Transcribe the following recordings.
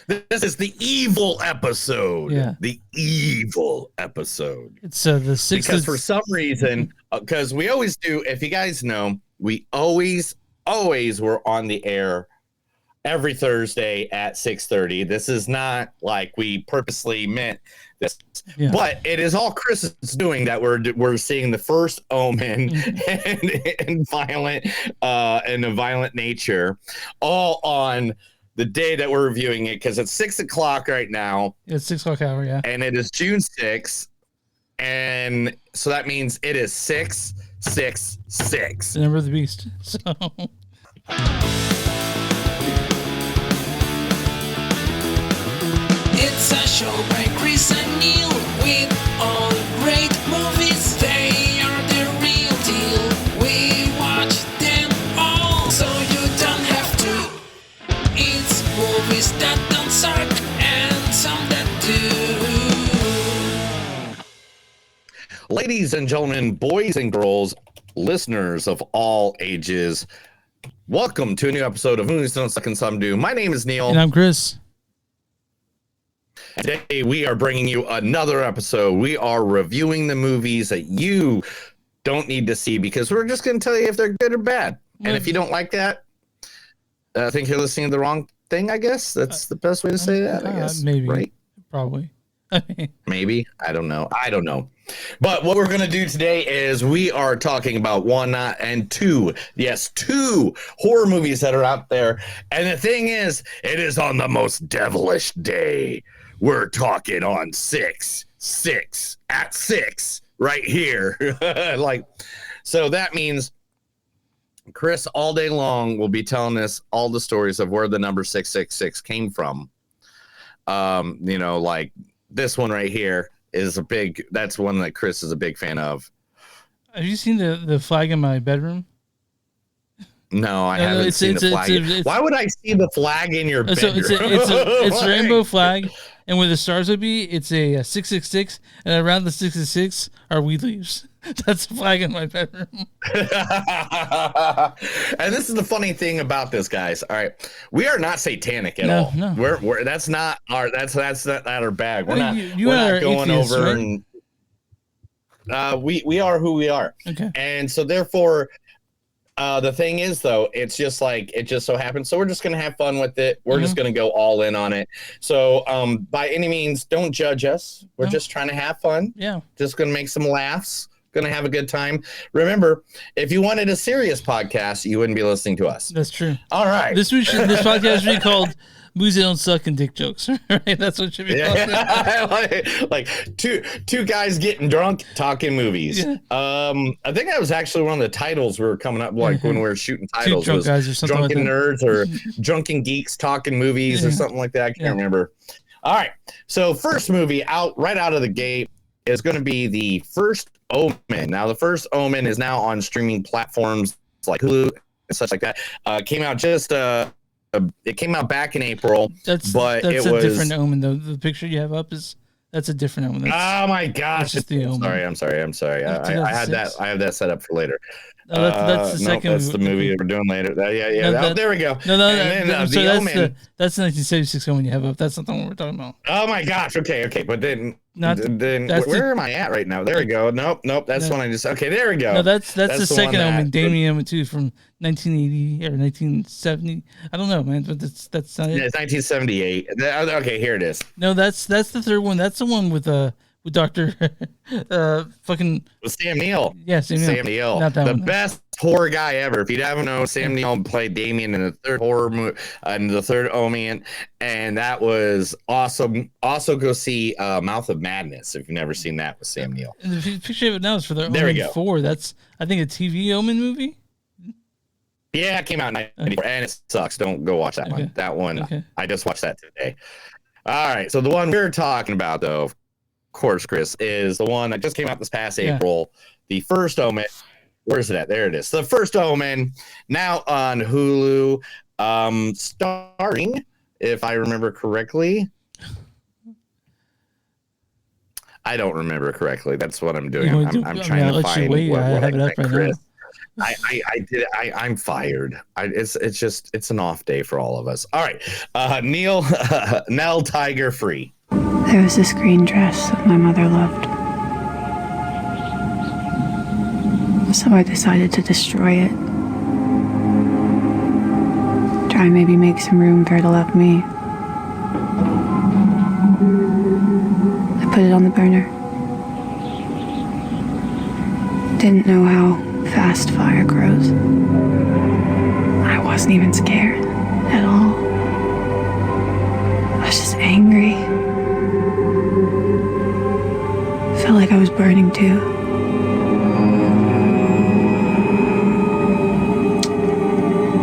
This is the evil episode. Yeah. The evil episode. It's the sixth. Because for some reason, because we always do, if you guys know, we always were on the air every Thursday at 6:30. This is not like we purposely meant this, but it is all Chris is doing that we're seeing the First Omen and violent and a violent nature all on the day that we're reviewing it, because it's 6 o'clock right now. It's 6 o'clock hour, yeah. And it is June 6th. And so that means it is 666. The number of the beast. So it's a show by Chris and Neil with all great movies. They are the real deal. We watch them all, so you don't have to. It's movies that don't suck and some that do. Ladies and gentlemen, boys and girls, listeners of all ages, welcome to a new episode of Movies Don't Suck and Some Do. My name is Neil. And I'm Chris. Today we are bringing you another episode. We are reviewing the movies that you don't need to see, because we're just going to tell you if they're good or bad. And if you don't like that, I think you're listening to the wrong thing, I guess. That's the best way to say that, I guess. Maybe. Right? Probably. Maybe. I don't know. But what we're going to do today is we are talking about one and two. Yes, two horror movies that are out there. And the thing is, it is on the most devilish day. We're talking on 6 at 6 right here. So that means Chris all day long will be telling us all the stories of where the number 666 came from. Like this one right here is that's one that Chris is a big fan of. Have you seen the flag in my bedroom? No, I haven't seen the flag. Why would I see the flag in your bedroom? So it's a rainbow flag, and where the stars would be, it's a 666, and around the 666 are weed leaves. That's the flag in my bedroom. And this is the funny thing about this, guys. All right, we are not satanic at all. No. We're that's not our bag. We're not. You we're are not going atheists, over right? and we are who we are. Okay. And so therefore, the thing is, though, it just so happens. So we're just going to have fun with it. We're just going to go all in on it. So by any means, don't judge us. We're just trying to have fun. Yeah. Just going to make some laughs. Going to have a good time. Remember, if you wanted a serious podcast, you wouldn't be listening to us. That's true. All right. This podcast should be called Movies That Don't Suck and Dick Jokes. Right? That's what it should be called. like two guys getting drunk talking movies. Yeah. I think that was actually one of the titles we were coming up when we were shooting titles. Two drunk guys or something Drunken like Nerds or Drunken Geeks talking movies or something like that. I can't remember. All right. So first movie right out of the gate is going to be the First Omen. Now, the First Omen is now on streaming platforms like Hulu and such like that. Came out it came out back in April. That's a different Omen, though. The picture you have up that's a different Omen. Oh my gosh! Just the Omen. I'm sorry. I had that. I have that set up for later. That's the second. That's the movie we're doing later. Yeah. There we go. No. That's the 1976 Omen you have up. That's not the one we're talking about. Oh my gosh. Okay. But then where am I at right now? There we go. Nope. That's one I just. Okay, there we go. No, that's the second Omen. Damien Omen 2 from 1980 or 1970. I don't know, man. But that's not it. Yeah, it's 1978. Okay, here it is. No, that's the third one. That's the one with Dr. fucking Sam Neill. Yeah, Sam Neill. Not that the one. Best horror guy ever. If you haven't known, Sam Neill played Damien in the third horror movie, in the third Omen, and that was awesome. Also, go see Mouth of Madness if you've never seen that with Sam Neill. And the picture of it now is for the Omen 4. That's, I think, a TV Omen movie. Yeah, it came out in 1994, and it sucks. Don't go watch that one. That one, I just watched that today. All right, so the one we're talking about, though, of course, Chris, is the one that just came out this past April, the First Omen. Where's it at? There it is. The First Omen, now on Hulu, starring, if I remember correctly. I don't remember correctly. That's what I'm doing. I'm trying to find what I have it up right Chris. I did. I'm fired. It's an off day for all of us. All right, Nell Tiger free. There was this green dress that my mother loved. So I decided to destroy it. Try and maybe make some room for her to love me. I put it on the burner. Didn't know how fast fire grows. I wasn't even scared at all. I was just angry. Felt like I was burning too.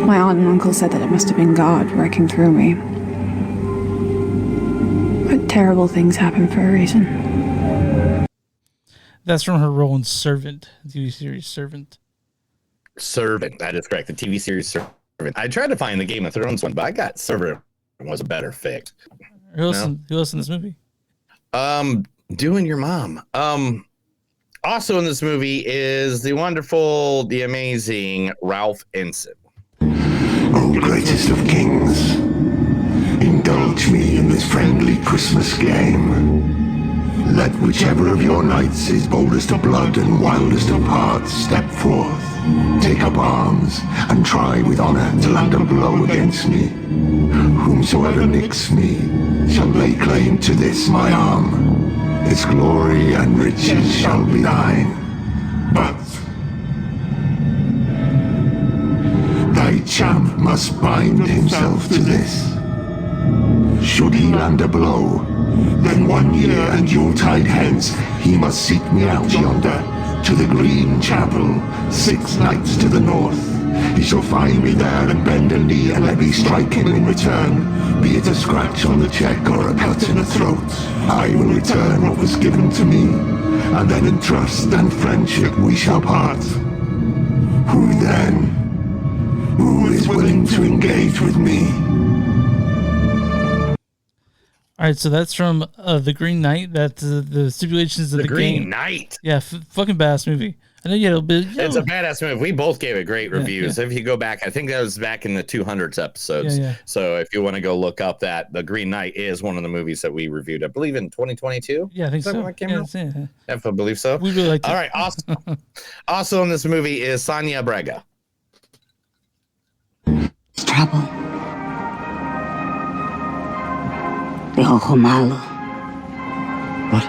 My aunt and uncle said that it must have been God working through me. But terrible things happen for a reason. That's from her role in Servant, TV series Servant. Servant, that is correct. The TV series Servant. I tried to find the Game of Thrones one, but I got Servant was a better fit. Who else in this movie? Doing your mom. Also in this movie is the wonderful, the amazing Ralph Ensign. O greatest of kings, indulge me in this friendly Christmas game. Let whichever of your knights is boldest of blood and wildest of heart step forth, take up arms, and try with honor to land a blow against me. Whomsoever nicks me shall lay claim to this my arm. Its glory and riches shall be thine. But thy champ must bind himself to this. Should he land a blow, then 1 year and Yuletide hence he must seek me out yonder, to the Green Chapel, 6 nights to the north. He shall find me there and bend a knee and let me strike him in return, be it a scratch on the cheek or a cut in the throat. I will return what was given to me, and then in trust and friendship we shall part. Who then? Who is willing to engage with me? All right, so that's from The Green Knight. That's the stipulations of the Green game. Knight. Yeah, fucking badass movie. I know you had a bit. It's a badass movie. We both gave it great reviews. Yeah. If you go back, I think that was back in the 200s episodes. Yeah. So if you want to go look up that, The Green Knight is one of the movies that we reviewed, I believe, in 2022. Yeah, I think so. When it came out? If I believe so. We really liked it. All right. Awesome. Also in this movie is Sonia Braga. It's trouble. The ojo malo. What?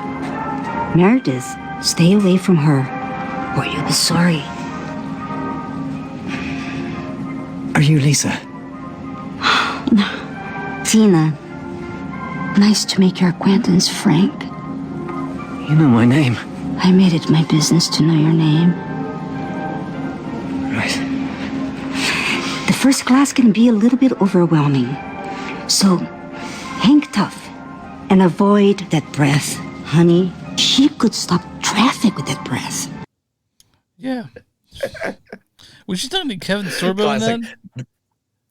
Meredith, stay away from her, or you'll be sorry. Are you Lisa? Tina, nice to make your acquaintance, Frank. You know my name. I made it my business to know your name. Right. The first class can be a little bit overwhelming, so hang tough and avoid that breath, honey. She could stop traffic with that breath. Yeah. Was she talking to Kevin Sorbo in that?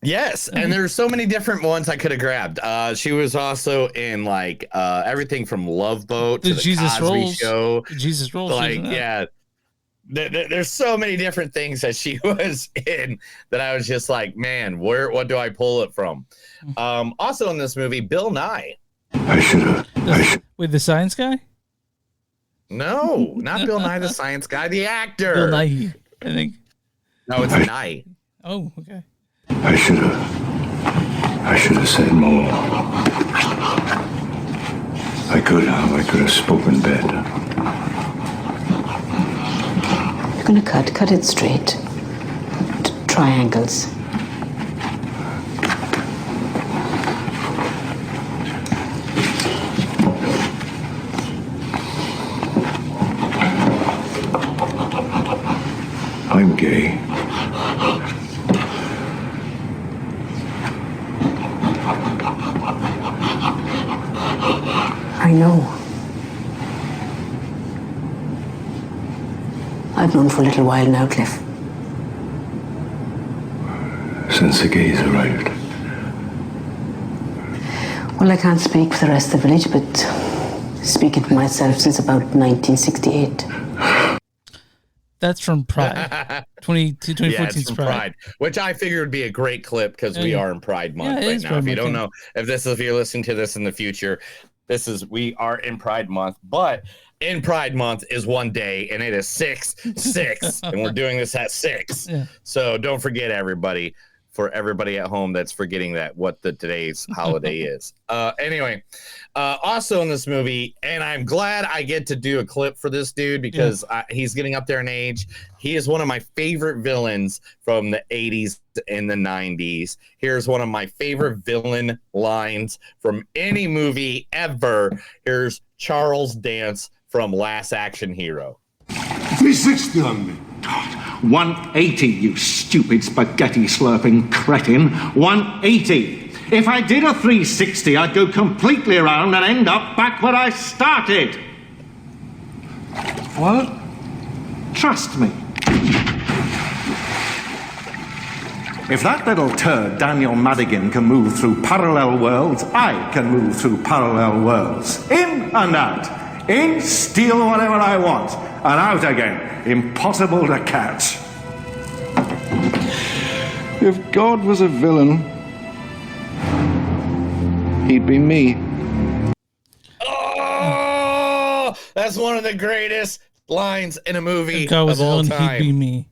Yes, and there's so many different ones I could have grabbed. She was also in like everything from Love Boat to the Jesus Cosby Rolls. Show. Jesus Rolls. Like, yeah. There's so many different things that she was in that I was just like, man, what do I pull it from? Also in this movie, Bill Nighy. I should have. Wait, the science guy? No, not Bill Nighy, the science guy, the actor. Bill Nighy, I think. No, it's Nighy. Oh, okay. I should have said more. I could have spoken better. You're gonna cut it straight. Triangles. I'm gay. I know. I've known for a little while now, Cliff. Since the gays arrived. Well, I can't speak for the rest of the village, but speaking for myself since about 1968. That's from Pride. 2014's Yeah, it's from Pride, which I figured would be a great clip because we are in Pride Month right now. If you don't know, if you're listening to this in the future, we are in Pride Month, but in Pride Month is one day, and it is 6/6, and we're doing this at 6. Yeah. So don't forget, everybody. For everybody at home that's forgetting what today's holiday is. Anyway, also in this movie, and I'm glad I get to do a clip for this dude because he's getting up there in age. He is one of my favorite villains from the 80s and the 90s. Here's one of my favorite villain lines from any movie ever. Here's Charles Dance from Last Action Hero. 360 on me. 180, you stupid spaghetti slurping cretin. 180. If I did a 360, I'd go completely around and end up back where I started. What? Trust me. If that little turd, Daniel Madigan, can move through parallel worlds, I can move through parallel worlds. In and out. In, steal whatever I want, and out again. Impossible to catch. If God was a villain, he'd be me. Oh, that's one of the greatest lines in a movie if God was of all a villain, time. He'd be me.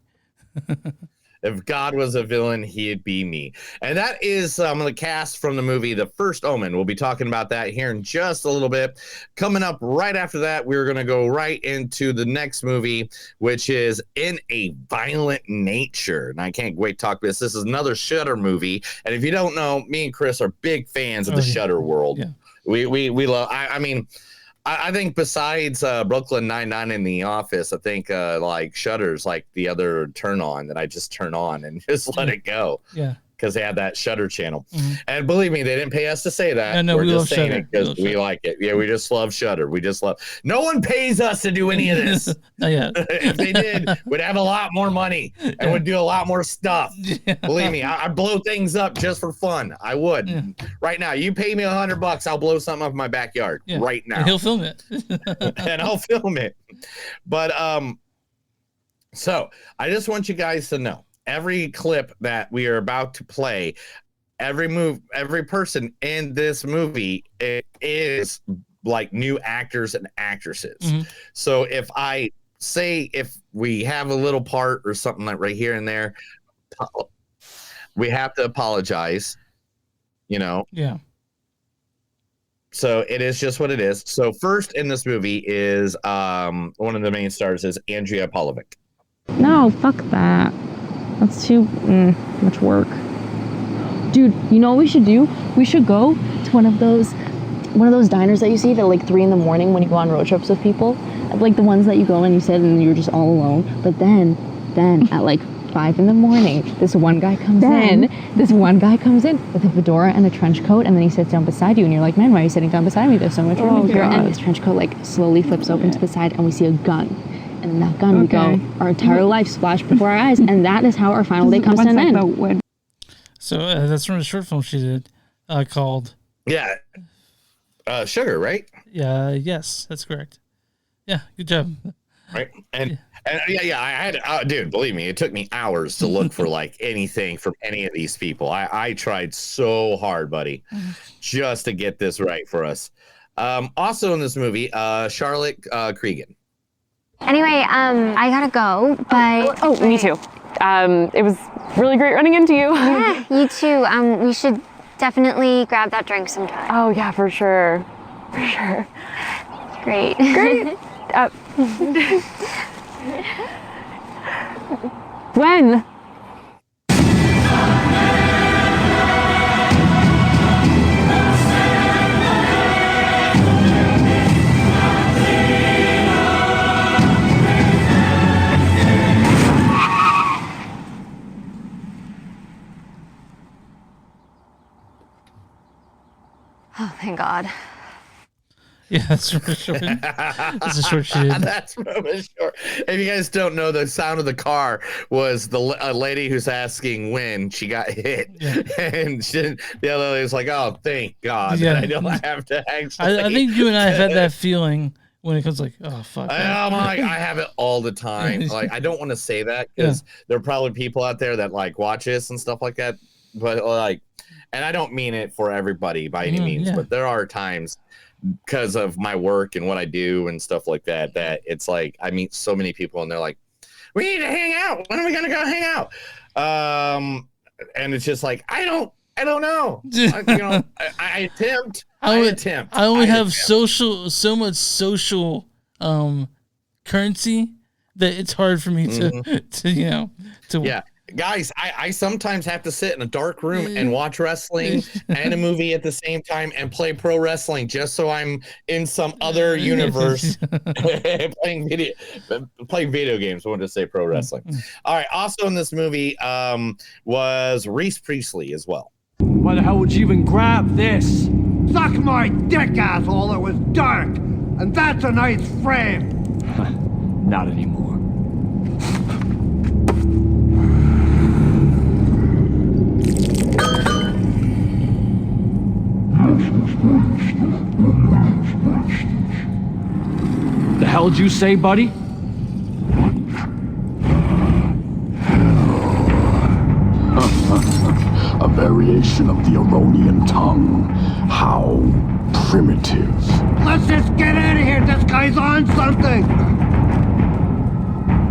If God was a villain, he'd be me. And that is the cast from the movie The First Omen. We'll be talking about that here in just a little bit. Coming up right after that, we're going to go right into the next movie, which is In a Violent Nature. And I can't wait to talk about this. This is another Shudder movie. And if you don't know, me and Chris are big fans of the Shudder world. Yeah. We love, I think besides Brooklyn Nine-Nine and The Office, I think like Shudder's like the other turn on that I just turn on and just let it go. Yeah. Because they had that Shudder channel. Mm-hmm. And believe me, they didn't pay us to say that. Yeah, no, We're we just love saying Shudder. it because we like it. Yeah, we just love Shudder. No one pays us to do any of this. Not yet. If they did, we'd have a lot more money and would do a lot more stuff. Yeah. Believe me, I blow things up just for fun. I would. Yeah. Right now, you pay me $100, I'll blow something up in my backyard right now. And he'll film it. And I'll film it. But so I just want you guys to know. Every clip that we are about to play, every person in this movie is like new actors and actresses. Mm-hmm. So if we have a little part or something like right here and there, we have to apologize, Yeah. So it is just what it is. So first in this movie is one of the main stars is Andrea Polovic. No, fuck that. That's too much work. Dude, you know what we should do? We should go to one of those diners that you see at like 3 a.m. when you go on road trips with people. Like the ones that you go and you sit and you're just all alone. But then at like 5 a.m, this one guy comes in with a fedora and a trench coat, and then he sits down beside you and you're like, man, why are you sitting down beside me? There's so much room here. And his trench coat like slowly flips open to the side and we see a gun. And in that gun, we go, our entire life flashed before our eyes, and that is how our final day comes to an end. So that's from a short film she did called... Yeah. Sugar, right? Yeah, yes, that's correct. Yeah, good job. Right. And I had, dude, believe me, it took me hours to look for like anything from any of these people. I tried so hard, buddy, just to get this right for us. Also in this movie, Charlotte Cregan. Anyway, I gotta go, but... Oh, me too. It was really great running into you. Yeah, you too. We should definitely grab that drink sometime. Oh, yeah, for sure. For sure. Great. When? Oh, thank God. Yeah, that's from a short. That's a short shit. That's from a short. If you guys don't know, the sound of the car was a lady who's asking when she got hit, and the other lady's like, "Oh, thank God, I don't have to actually." I think you and I have had that feeling when it comes like, oh fuck. I have it all the time. Like, I don't want to say that because there are probably people out there that like watch this and stuff like that. But like, and I don't mean it for everybody by any means, but there are times because of my work and what I do and stuff like that, that it's like I meet so many people and they're like, we need to hang out. When are we gonna go hang out? And it's just like I don't know. I attempt. I only have so much social currency that it's hard for me to Guys, I sometimes have to sit in a dark room and watch wresling and a movie at the same time and play pro wrestling just so I'm in some other universe playing video games. I wanted to say pro wrestling. All right. Also in this movie was Reese Priestley as well. Why the hell would you even grab this? Suck my dick, asshole. It was dark. And that's a nice frame. Not anymore. The hell did you say, buddy? A variation of the Aronian tongue. How primitive. Let's just get out of here. This guy's on something.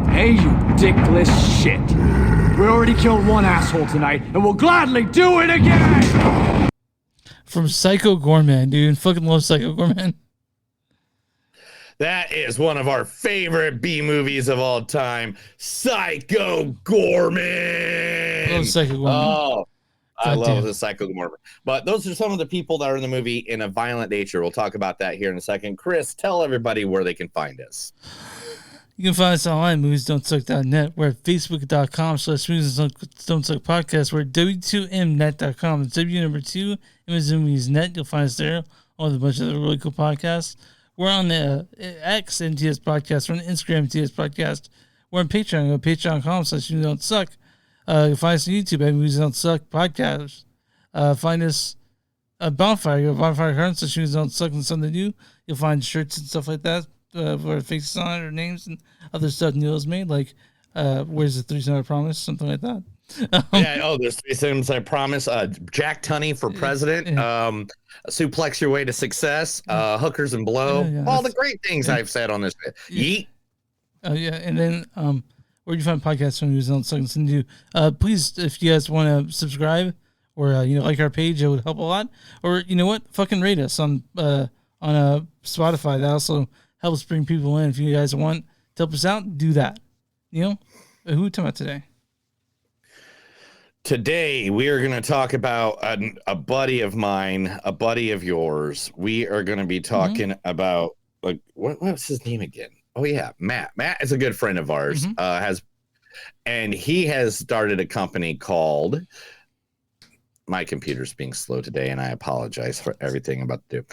Hey, you dickless shit. We already killed one asshole tonight, and we'll gladly do it again. From Psycho Gorman, dude. Fucking love Psycho Gorman. That is one of our favorite B movies of all time, Psycho Gorman. Love Psycho Gorman. Oh, I love the Psycho Gorman. But those are some of the people that are in the movie in a violent nature. We'll talk about that here in a second. Chris, tell everybody where they can find us. You can find us online at moviesdon'tsuck.net. We're at facebook.com/moviesdon'tsuck podcast. We're at w2mnet.com. It's W2 MSMoviesNet. You'll find us there. All a bunch of other really cool podcasts. We're on the X MTS podcast. We're on the Instagram MTS podcast. We're on Patreon. Go to patreon.com/moviesdon'tsuck. You can find us on YouTube at Movies Don't Suck podcast. Find us at Bonfire. Go to Bonfire Cards, Movies Don't Suck and something new. You'll find shirts and stuff like that. Our faces on it, or names and other stuff Neil has made, like where's the 3 Cent I Promise, something like that. There's 3 Cents I Promise, Jack Tunney for president, Suplex Your Way to Success, Hookers and Blow, all the great things I've said on this. Yeet. And then where do you find podcasts from News on Seconds and Do? Please, if you guys want to subscribe or like our page, it would help a lot. Or you know what, fucking rate us on Spotify. That also helps bring people in. If you guys want to help us out, do that. Who are we talking about today? Today, we are going to talk about a buddy of mine, a buddy of yours. We are going to be talking about, like, what's his name again? Oh, yeah, Matt. Matt is a good friend of ours. And he has started a company called... My computer's being slow today, and I apologize for everything I'm about to do.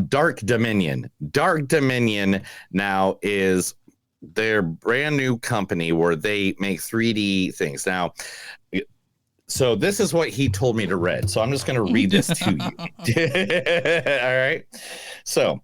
Dark Dominion. Dark Dominion now is their brand new company where they make 3D things. Now, so this is what he told me to read. So I'm just going to read this to you. All right. So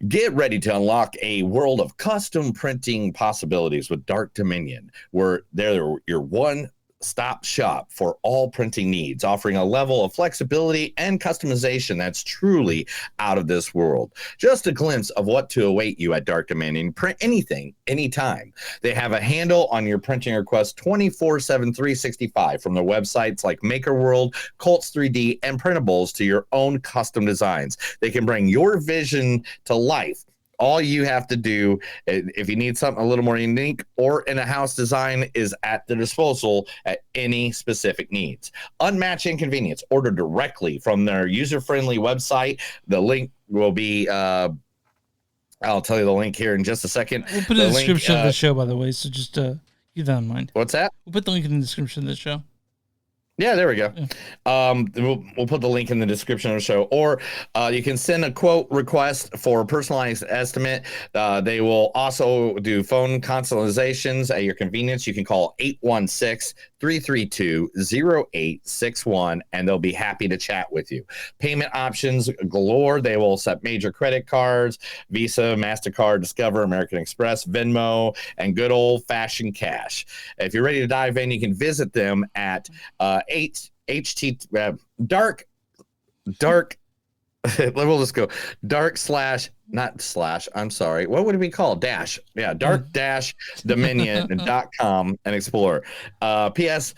get ready to unlock a world of custom printing possibilities with Dark Dominion, where they're your one-stop shop for all printing needs, offering a level of flexibility and customization that's truly out of this world. Just a glimpse of what to await you at Dark Dominion. Print anything, anytime. They have a handle on your printing request 24/7, 365 from their websites like Maker World, Colts 3D, and Printables to your own custom designs. They can bring your vision to life. All you have to do, if you need something a little more unique or in a house design, is at the disposal at any specific needs. Unmatched inconvenience. Order directly from their user-friendly website. The link will be, I'll tell you the link here in just a second. We'll put it in the description of the show, by the way, so just keep that in mind. What's that? We'll put the link in the description of the show. Yeah, there we go. We'll put the link in the description of the show, or you can send a quote request for a personalized estimate. They will also do phone consultations at your convenience. You can call 816-332-0861, and they'll be happy to chat with you. Payment options galore. They will accept major credit cards, Visa, MasterCard, Discover, American Express, Venmo, and good old-fashioned cash. If you're ready to dive in, you can visit them at dark we'll just go dark slash not slash I'm sorry, what would it be called, dash dark-dominion.com and explore. PS,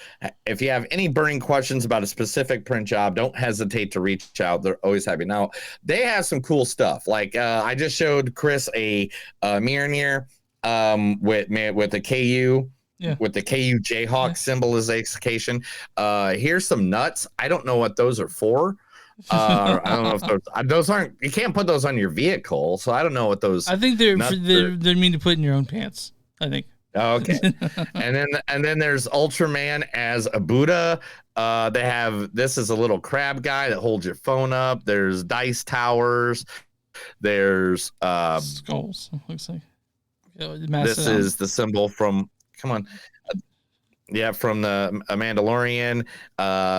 if you have any burning questions about a specific print job, don't hesitate to reach out. They're always happy. Now they have some cool stuff, like I just showed Chris a mirror with the KU. Yeah. With the KU Jayhawk symbolization. Here's some nuts. I don't know what those are for. I don't know if those aren't. You can't put those on your vehicle, so I don't know what those. I think they're mean to put in your own pants. I think. Okay. and then there's Ultraman as a Buddha. They have this is a little crab guy that holds your phone up. There's dice towers. There's skulls. Looks like. This is the symbol from. Come on. From the Mandalorian.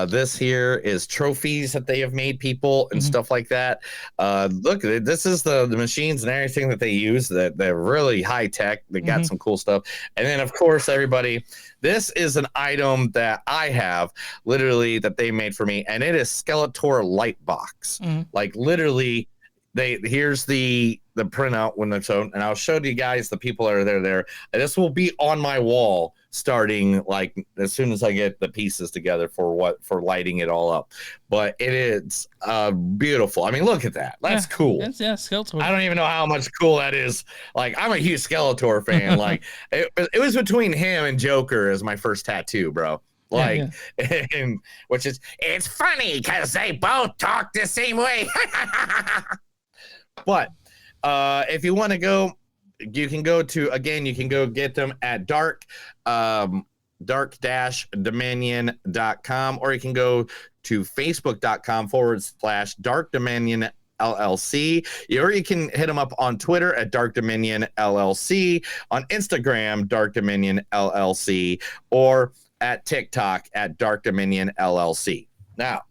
This here is trophies that they have made people and stuff like that. Look, this is the machines and everything that they use that they're really high tech. They got some cool stuff. And then, of course, everybody, this is an item that I have literally that they made for me, and it is Skeletor light box. Like literally. Here's the printout when they're shown, and I'll show you guys the people that are there. And this will be on my wall starting like as soon as I get the pieces together for lighting it all up. But it is beautiful. I mean, look at that. That's cool. Skeletor. I don't even know how much cool that is. Like, I'm a huge Skeletor fan. Like, it was between him and Joker as my first tattoo, bro. Like, and, which is it's funny because they both talk the same way. But if you want to go, you can go get them at dark-dominion.com, or you can go to facebook.com/Dark Dominion LLC, or you can hit them up on Twitter at Dark Dominion LLC, on Instagram Dark Dominion LLC, or at TikTok at Dark Dominion LLC. Now,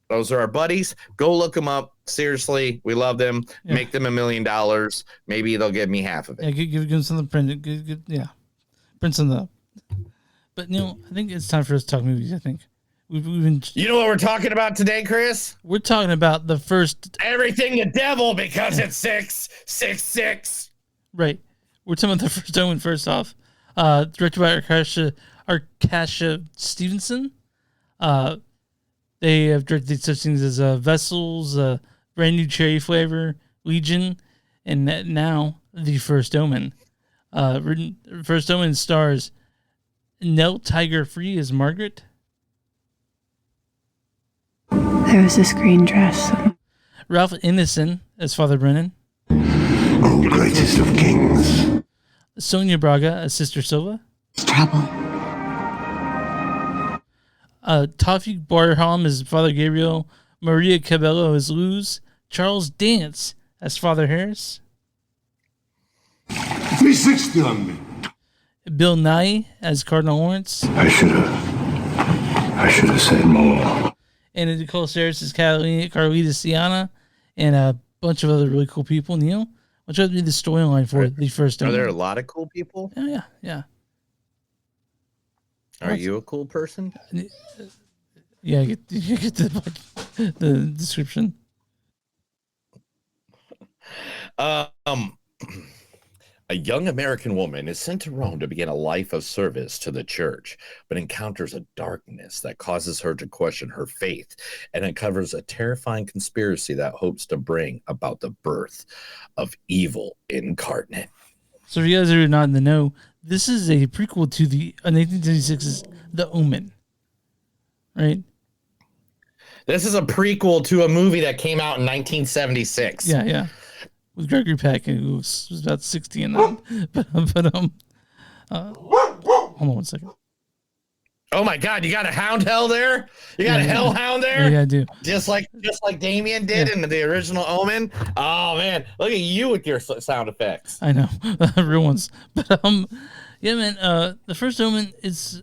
those are our buddies. Go look them up. Seriously, we love them. Yeah. Make them $1 million. Maybe they'll give me half of it. Yeah, give them something printed. Print something up. But I think it's time for us to talk movies. I think we've been. You know what we're talking about today, Chris? We're talking about the first everything the devil because it's 666. Right. We're talking about the First Omen. First off, directed by Arkasha Stevenson. They have directed such things as Vessels, Brand New Cherry Flavor, Legion, and now The First Omen. First Omen stars Nell Tiger Free as Margaret. There was this green dress. Ralph Ineson as Father Brennan. O greatest of kings. Sonia Braga as Sister Silva. Trouble. Tawfiq Barham as Father Gabriel, Maria Cabello as Luz, Charles Dance as Father Harris, 360 on me. Bill Nighy as Cardinal Lawrence. I should have said more. And Nicole Saris as Carlita Siana, and a bunch of other really cool people. Neil, what's going to be the storyline for The First Omen? Are there a lot of cool people? Yeah. Are you a cool person? Yeah, you get the description. A young American woman is sent to Rome to begin a life of service to the church, but encounters a darkness that causes her to question her faith and uncovers a terrifying conspiracy that hopes to bring about the birth of evil incarnate. So if you guys are not in the know, this is a prequel to the 1976's The Omen, right? This is a prequel to a movie that came out in 1976. Yeah. With Gregory Peck, who was about 60 in that. But hold on one second. Oh my God, you got a hound hell there? You got a hellhound there? Yeah, I do. Just like Damien did in the original Omen. Oh man, look at you with your sound effects. I know. Real ones. But yeah, man, the First Omen is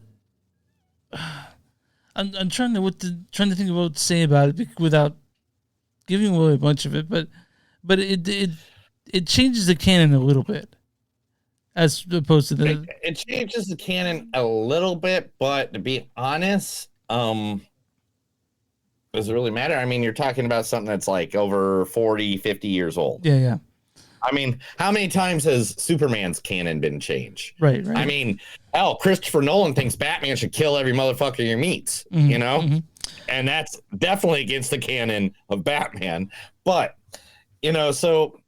I'm trying to think of what to say about it without giving away a bunch of it, but it changes the canon a little bit. As opposed to it changes the canon a little bit, but to be honest, does it really matter? I mean, you're talking about something that's like over 40, 50 years old. Yeah. I mean, how many times has Superman's canon been changed? Right. I mean, hell, Christopher Nolan thinks Batman should kill every motherfucker he meets, you know? Mm-hmm. And that's definitely against the canon of Batman. But, you know, so,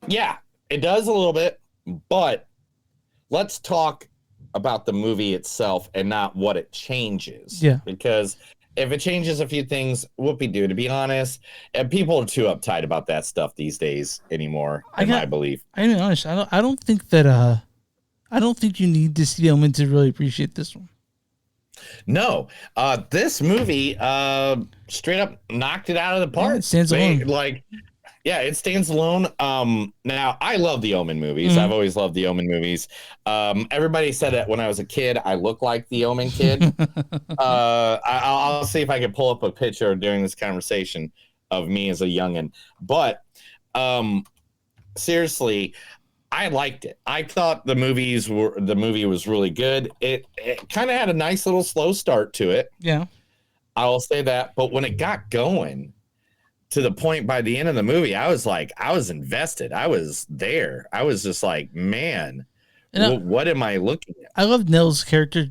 yeah, it does a little bit, but let's talk about the movie itself and not what it changes. Yeah. Because if it changes a few things, whoopie-doo, to be honest, and people are too uptight about that stuff these days anymore, in my belief. I mean, honest, I don't think that I don't think you need to see Omen to really appreciate this one. No, this movie straight up knocked it out of the park. Yeah, it stands alone. Yeah, it stands alone. Now I love the Omen movies. I've always loved the Omen movies. Everybody said that when I was a kid, I look like the Omen kid. I'll see if I can pull up a picture during this conversation of me as a youngin'. But seriously, I liked it. I thought the movie was really good. It kind of had a nice little slow start to it. Yeah, I will say that. But when it got going, to the point by the end of the movie, I was invested. I was there. I was just like, man, what am I looking at? I love Nell's character,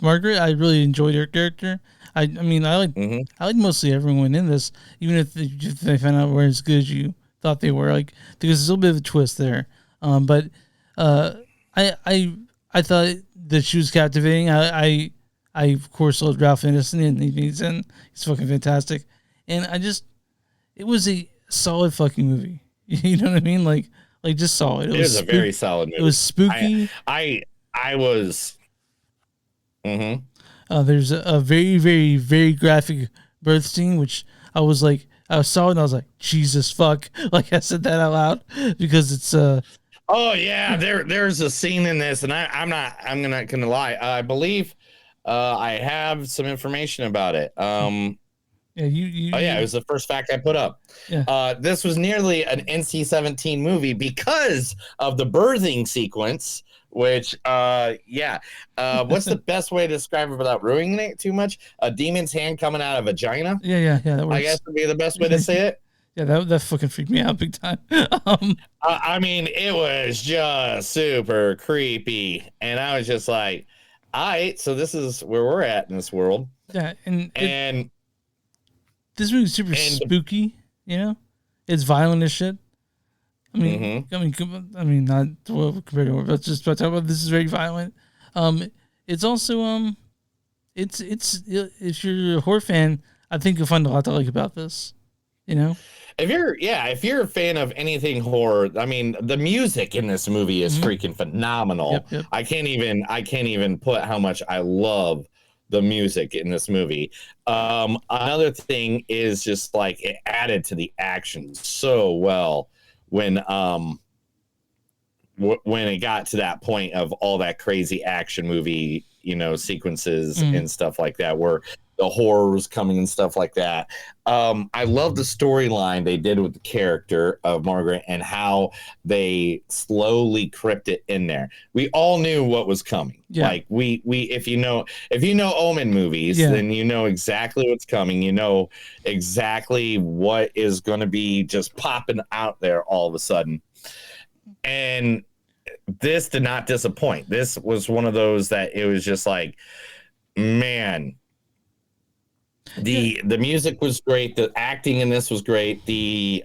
Margaret. I really enjoyed her character. I mean, I like mostly everyone in this, even if they found out weren't as good as you thought they were. Like, because there's a little bit of a twist there. But I thought that she was captivating. I of course loved Ralph Ineson, and he's fucking fantastic. And it was a solid fucking movie. You know what I mean? Like just solid. It was a very solid movie. It was spooky. I was. There's a very, very, very graphic birth scene, which I saw it and I was like, Jesus fuck. Like I said that out loud because it's Oh yeah, there's a scene in this, and I'm not gonna lie. I believe I have some information about it. Yeah, it was the first fact I put up. Yeah. This was nearly an NC-17 movie because of the birthing sequence, which, what's the best way to describe it without ruining it too much? A demon's hand coming out of a vagina? Yeah, that works. I guess would be the best way to say it. Yeah, that fucking freaked me out big time. I mean, it was just super creepy. And I was just like, all right, so this is where we're at in this world. Yeah, and this movie's super spooky, you know? It's violent as shit. I mean, not well compared to, but just talk about this is very violent. It's also it's if you're a horror fan, I think you'll find a lot to like about this. You know, if you're a fan of anything horror, I mean, the music in this movie is freaking phenomenal. Yep. I can't even put how much I love the music in this movie. Another thing is just like it added to the action so well when it got to that point of all that crazy action movie, sequences and stuff like that, where the horrors coming and stuff like that. I love the storyline they did with the character of Margaret and how they slowly crept it in there. We all knew what was coming. Yeah. Like we if you know Omen movies, then you know exactly what's coming. You know exactly what is going to be just popping out there all of a sudden. And this did not disappoint. This was one of those that it was just like, man, the music was great, the acting in this was great. The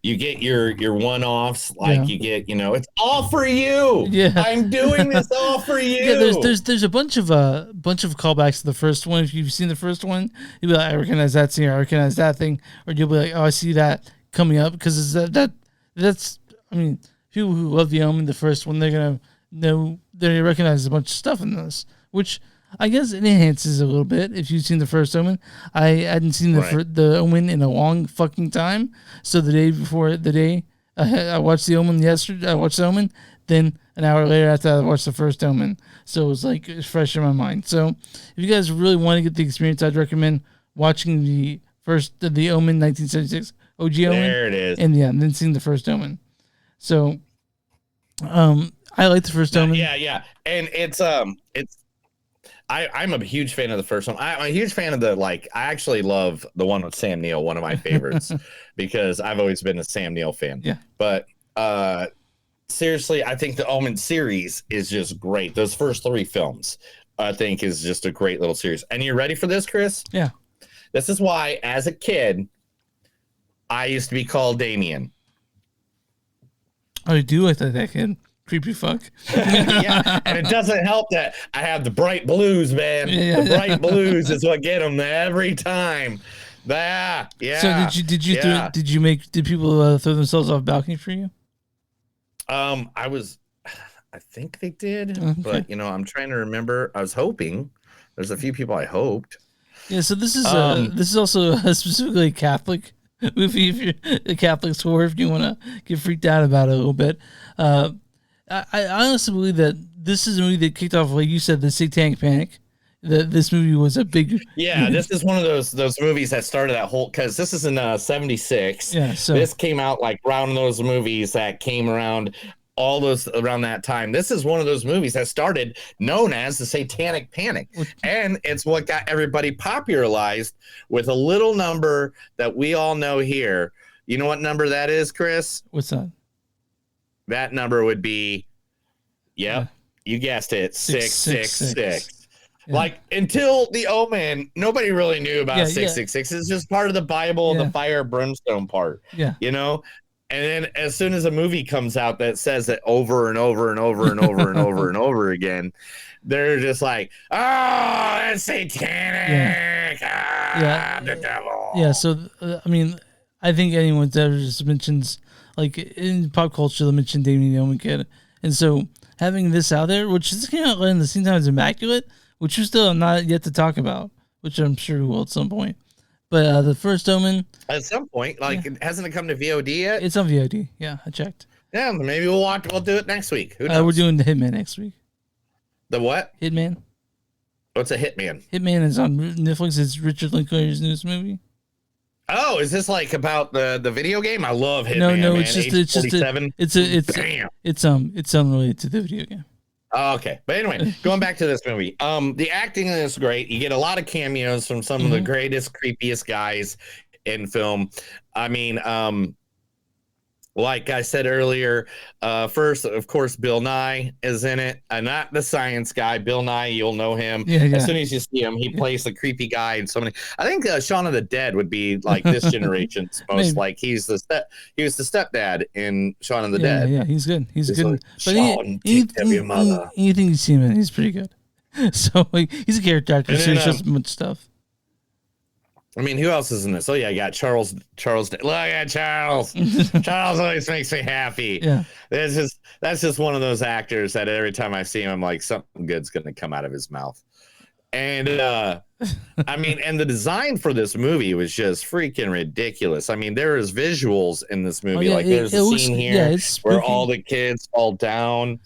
you get your one-offs, like you get, it's all for you. Yeah, I'm doing this all for you. Yeah, there's a bunch of callbacks to the first one. If you've seen the first one, you'll be like, I recognize that scene, I recognize that thing, or you'll be like, oh, I see that coming up, because that's I mean, people who love the Omen, the first one, they're gonna recognize a bunch of stuff in this, which I guess it enhances a little bit if you've seen the First Omen. I hadn't seen the Omen in a long fucking time. So the day before I watched the Omen yesterday. I watched the Omen. Then an hour later after I watched the First Omen. So it was like it's fresh in my mind. So if you guys really want to get the experience, I'd recommend watching the Omen 1976 OG Omen. There it is. And then seeing the First Omen. So I like the First Omen. Yeah. And I'm a huge fan of the first one. I'm a huge fan of I actually love the one with Sam Neill, one of my favorites, because I've always been a Sam Neill fan. Yeah. But seriously, I think the Omen series is just great. Those first 3 films, I think, is just a great little series. And you ready for this, Chris? Yeah. This is why, as a kid, I used to be called Damien. Oh, you do like that kid? Creepy fuck. Yeah, and it doesn't help that I have the bright blues, man. Yeah. The bright blues is what get them every time. Yeah. So did people throw themselves off balcony for you? I think they did, Okay. but I'm trying to remember. I was hoping. There's a few people I hoped. Yeah. So this is also specifically a Catholic movie. If you're a Catholic horror, if you want to get freaked out about it a little bit. I honestly believe that this is a movie that kicked off, like you said, the Satanic Panic. This movie was a big... Yeah, this is one of those movies that started that whole... Because this is in 76. Yeah, so... This came out around those movies that came around around that time. This is one of those movies that started known as the Satanic Panic. And it's what got everybody popularized with a little number that we all know here. You know what number that is, Chris? What's that? That number would be, you guessed it, 666. Yeah. Until the Omen, nobody really knew about 666. It's just part of the Bible, the fire brimstone part. Yeah. And then as soon as a movie comes out that says it over and over and over and over and over and over again, they're just like, oh, that's satanic. The devil. Yeah, so, I think anyone that ever just mentions... in pop culture, they mentioned Damien the Omen Kid. And so having this out there, which is kind of in the same time as Immaculate, which we still have not yet to talk about, which I'm sure we will at some point. But the First Omen... At some point. Hasn't it come to VOD yet? It's on VOD. Yeah, I checked. Yeah, maybe we'll do it next week. Who knows? We're doing the Hitman next week. The what? Hitman. What's a Hitman? Hitman is on Netflix. It's Richard Linklater's newest movie. Oh, is this about the video game? I love Hitman. No, man. it's it's unrelated to the video game. Oh, okay, but anyway, going back to this movie, the acting in this is great. You get a lot of cameos from some of the greatest, creepiest guys in film. Like I said earlier, first, of course, Bill Nighy is in it. Not the science guy. Bill Nighy, you'll know him. Yeah. As soon as you see him, he plays the creepy guy in so many. I think Shaun of the Dead would be this generation's most he was the stepdad in Shaun of the Dead. Yeah, he's good. He's good. But anything you see him in, he's pretty good. So he's a character actor, so he shows much stuff. Who else is in this? Oh yeah, I got Charles. Look at Charles. Charles always makes me happy. Yeah, that's just one of those actors that every time I see him, I'm like, something good's gonna come out of his mouth. And and the design for this movie was just freaking ridiculous. There is visuals in this movie. There's a scene here where all the kids fall down.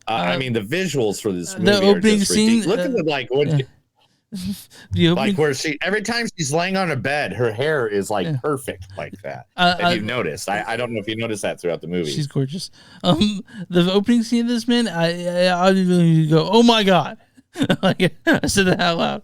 The visuals for this movie the opening are just scene. Ridiculous. Look at where every time she's laying on a bed, her hair is perfect like that. If you've noticed, I don't know if you noticed that throughout the movie. She's gorgeous. The opening scene of this, man, I really go, oh my god, I said that out loud.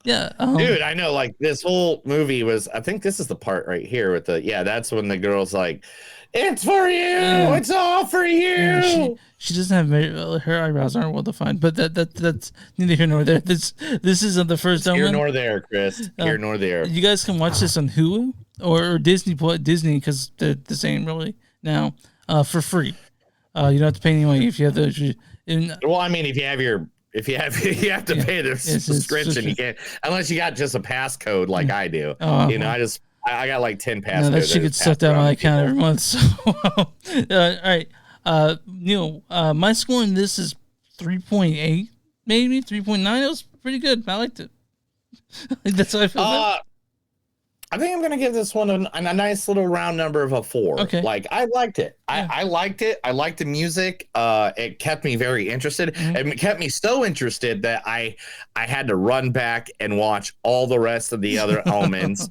Dude, I know. This whole movie was. I think this is the part right here with that's when the girl's like, "It's for you. It's all for you." Yeah, she doesn't have her eyebrows aren't well defined, but that's neither here nor there. This isn't the First Omen. Here nor there, Chris. Here nor there. You guys can watch this on Hulu or Disney because they're the same really now for free. You don't have to pay anyway if you have those. If you have to pay the subscription, you can't unless you got just a passcode like I do. I got 10 passcodes. No, that shit gets sucked out of my account every month. So, all right, Neil, my score in this is 3.8 maybe 3.9. It was pretty good. I liked it. That's how I feel about it. I think I'm gonna give this one a nice little round number of a 4. Okay. Like I liked it. Yeah. I liked it. I liked the music. It kept me very interested. Mm-hmm. It kept me so interested that I had to run back and watch all the rest of the other Omens,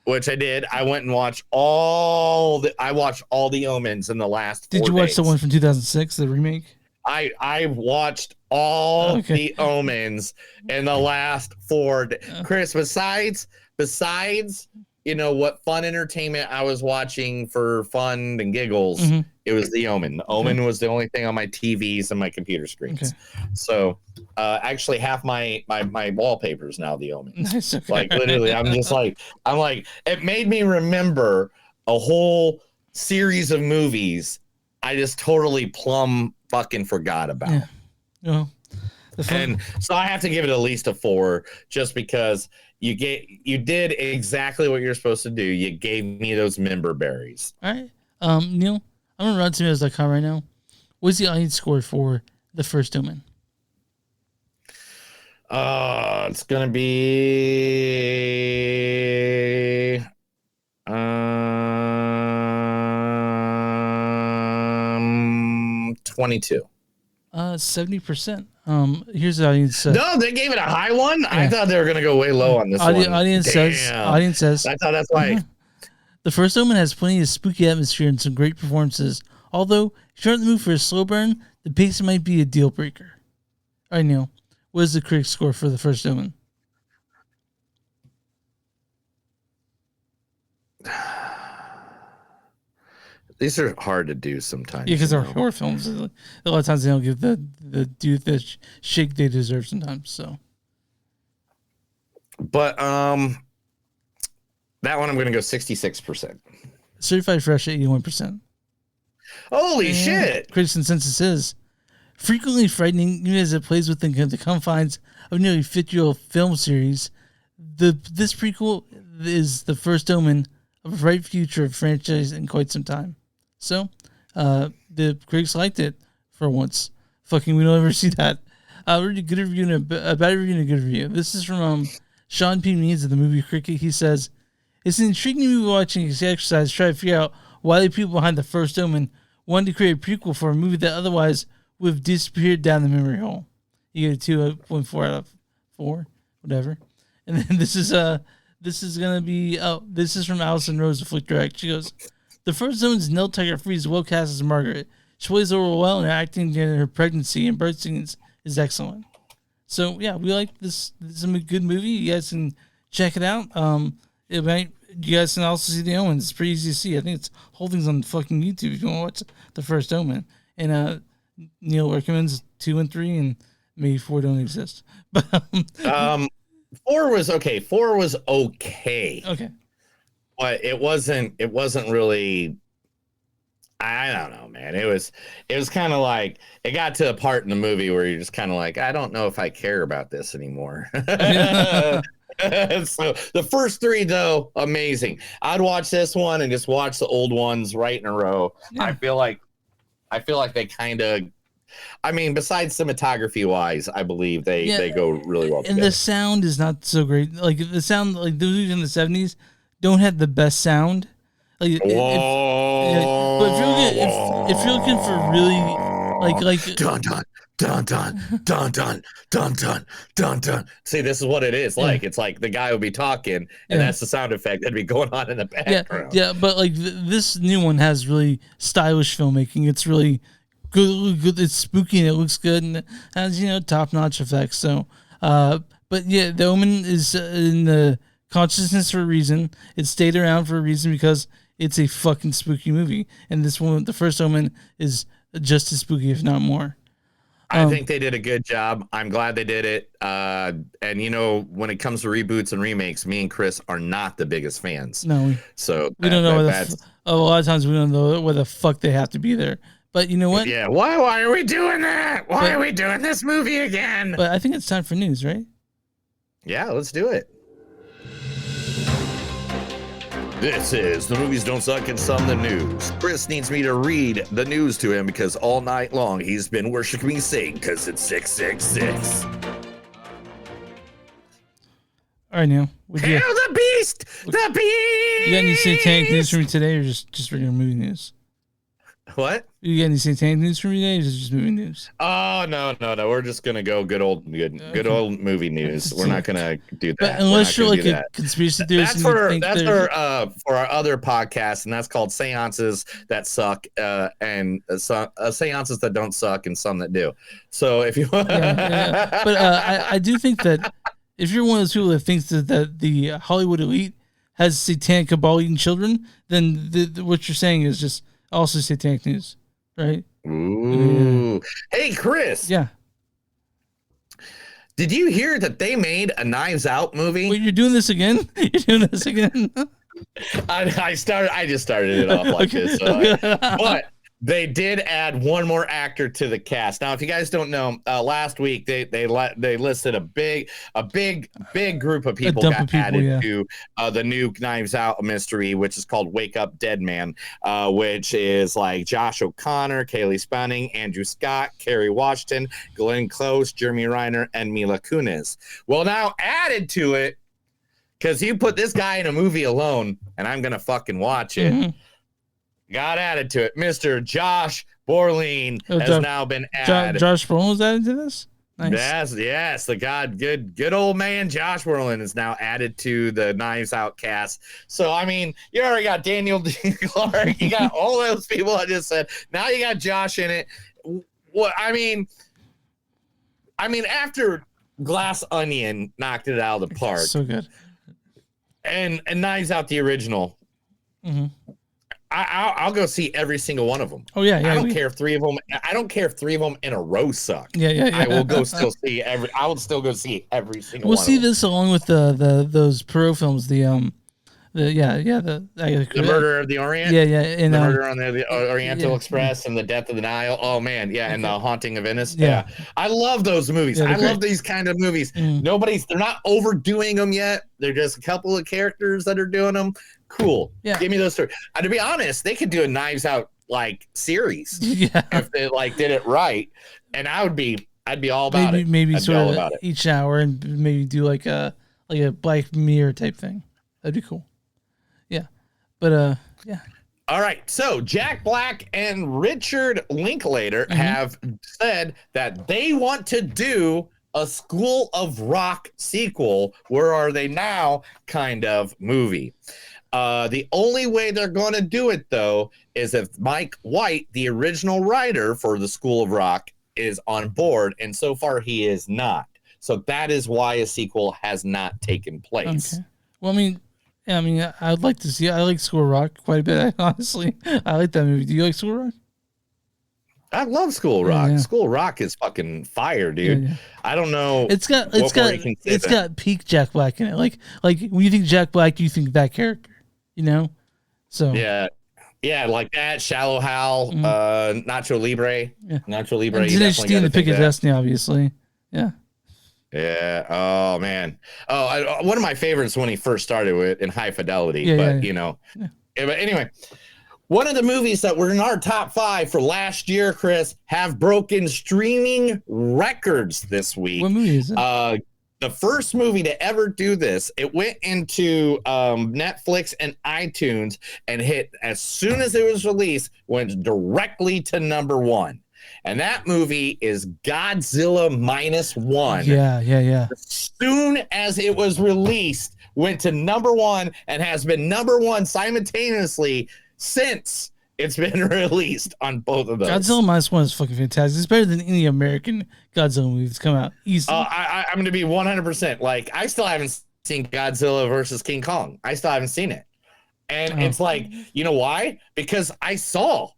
which I did. I went and watched all the Omens in the last 4 Did you watch days. the one from 2006, the remake? I watched all the Omens in the last 4 days. Chris, besides, you know, what fun entertainment I was watching for fun and giggles, it was the Omen. The Omen was the only thing on my TVs and my computer screens. So actually half my wallpaper is now the Omen. Nice, okay. Like literally, I'm like, it made me remember a whole series of movies I just totally plumb fucking forgot about. Yeah. Well, and so I have to give it at least a 4, just because you did exactly what you're supposed to do. You gave me those member berries. All right. Neil, I'm on RottenTomatoes.com right now. What's the audience score for The First Omen? It's gonna be 22. 70%. Here's the audience. No, they gave it a high one. I thought they were gonna go way low on this one. Audience says. I thought that's why. The First Omen has plenty of spooky atmosphere and some great performances. Although, if you're in the mood for a slow burn, the pace might be a deal breaker. All right, Neil, what is the critic score for The First Omen? These are hard to do sometimes. Yeah, because they're horror films. A lot of times they don't give the shake they deserve sometimes. So, but that one I'm going to go 66%. Certified fresh at 81%. Holy shit! Critics' consensus is frequently frightening, even as it plays within the confines of a nearly 50-year-old film series. This prequel is the first omen of a bright future of franchise in quite some time. So, the critics liked it for once. Fucking, we don't ever see that. Really good review and a bad review and a good review. This is from Sean P. Means of the Movie Critic. He says, "It's an intriguing movie watching this exercise to try to figure out why the people behind The First Omen wanted to create a prequel for a movie that otherwise would have disappeared down the memory hole." You get a 2.4 out of 4, whatever. And then this is gonna be this is from Allison Rose of Flick Direct. She goes, "The First Omen's Nell Tiger is well cast as Margaret. She plays over well, and her acting during her pregnancy and birth scenes is excellent." So yeah, we like this. This is a good movie. You guys can check it out. You guys can also see The Omen. It's pretty easy to see. I think it's whole thing's on fucking YouTube if you want to watch The First Omen. And Neil recommends 2 and 3, and maybe 4 don't exist. But 4 was okay. 4 was okay. Okay. But it wasn't really. I don't know, man. It was kind of like it got to a part in the movie where you're just kind of like, I don't know if I care about this anymore. So the first 3 though, amazing. I'd watch this one and just watch the old ones right in a row. Yeah. I feel like they kind of. I mean, besides cinematography wise, I believe they go really well together. And the sound is not so great. Like the sound, like those movies in the 70s don't have the best sound. Like, but if you're looking for really like dun dun dun dun dun dun dun dun dun dun. See, this is what it is like. It's like the guy would be talking, and that's the sound effect that'd be going on in the background. Yeah, but like this new one has really stylish filmmaking. It's really good. It's spooky and it looks good, and it has top notch effects. So, but yeah, The Omen is in the consciousness for a reason. It stayed around for a reason because it's a fucking spooky movie, and this one, The First Omen, is just as spooky, if not more. I think they did a good job. I'm glad they did it. And when it comes to reboots and remakes, me and Chris are not the biggest fans. No, we don't know. A lot of times we don't know where the fuck they have to be there. But you know what? Yeah. Why are we doing that? Why are we doing this movie again? But I think it's time for news, right? Yeah, let's do it. This is The Movies Don't Suck and Some the News. Chris needs me to read the news to him because all night long he's been worshiping Satan because it's 666. All right, Neil. Hail the beast! The beast! You got any satanic news for me today, or just regular movie news? What? You got any satanic news for me today, or just movie news? Oh, no. We're just going to go good old movie news. We're not going to do that. But unless you're like a conspiracy theorist. That's for our other podcast, and that's called Seances That Suck and Seances That Don't Suck and Some That Do. So if you want... But I do think that if you're one of those people that thinks that the Hollywood elite has satanic cabal eating children, then what you're saying is just also satanic news, right? Ooh. Hey, Chris. Yeah. Did you hear that they made a Knives Out movie? Wait, you're doing this again? You're doing this again? I just started it off like this. So but they did add one more actor to the cast. Now, if you guys don't know, last week they listed a big group of people got added to the new Knives Out mystery, which is called Wake Up Dead Man, which is like Josh O'Connor, Kaylee Spanning, Andrew Scott, Kerry Washington, Glenn Close, Jeremy Reiner, and Mila Kunis. Well, now added to it, because you put this guy in a movie alone, and I'm gonna fucking watch it. Mm-hmm. Got added to it. Mr. Josh Brolin has now been added. Josh Brolin was added to this? Nice. Yes. The good old man Josh Brolin is now added to the Knives Out cast. So, I mean, you already got Daniel D. Clark. You got all those people I just said. Now you got Josh in it. What I mean, after Glass Onion knocked it out of the park. So good. And Knives Out, the original. Mm-hmm. I'll go see every single one of them. Oh yeah. I don't care if three of them. I don't care if 3 of them in a row suck. Yeah. I will go still see every. I will still go see every single. We'll one see of them. this along with those Perot films. The Murder of the Orient. Yeah, and the Murder on the Oriental Express and the Death of the Nile. Oh man, yeah, and the Haunting of Venice. Yeah. I love those movies. I love these kind of movies. They're not overdoing them yet. They're just a couple of characters that are doing them. Cool. Yeah. Give me those stories. To be honest, they could do a Knives Out like series if they like did it right, and I'd be all about it. Maybe sort of each hour, and maybe do like a Black Mirror type thing. That'd be cool. Yeah, but yeah. All right, so Jack Black and Richard Linklater have said that they want to do a School of Rock sequel. Where are they now? Kind of movie. The only way they're going to do it, though, is if Mike White, the original writer for the School of Rock, is on board, and so far he is not. So that is why a sequel has not taken place. Okay. Well, I'd like to see it. I like School of Rock quite a bit, honestly. I like that movie. Do you like School of Rock? I love School of Rock. Yeah. School of Rock is fucking fire, dude. Yeah. I don't know. It's got peak Jack Black in it. Like when you think Jack Black, you think that character. So yeah, like that. Shallow Hal, Nacho Libre, Nacho Libre. And Tenacious in the Pick of Destiny, obviously. Yeah. Yeah. Oh man. One of my favorites when he first started with in High Fidelity. But anyway, one of the movies that were in our top 5 for last year, Chris, have broken streaming records this week. What movie is it? The first movie to ever do this, it went into Netflix and iTunes and hit as soon as it was released, went directly to number 1. And that movie is Godzilla -1. Yeah. As soon as it was released, went to number 1 and has been number 1 simultaneously since it's been released on both of those. Godzilla -1 is fucking fantastic. It's better than any American Godzilla movie that's come out. Easily. I'm going to be 100%. Like, I still haven't seen Godzilla versus King Kong. I still haven't seen it. And it's like, you know why? Because I saw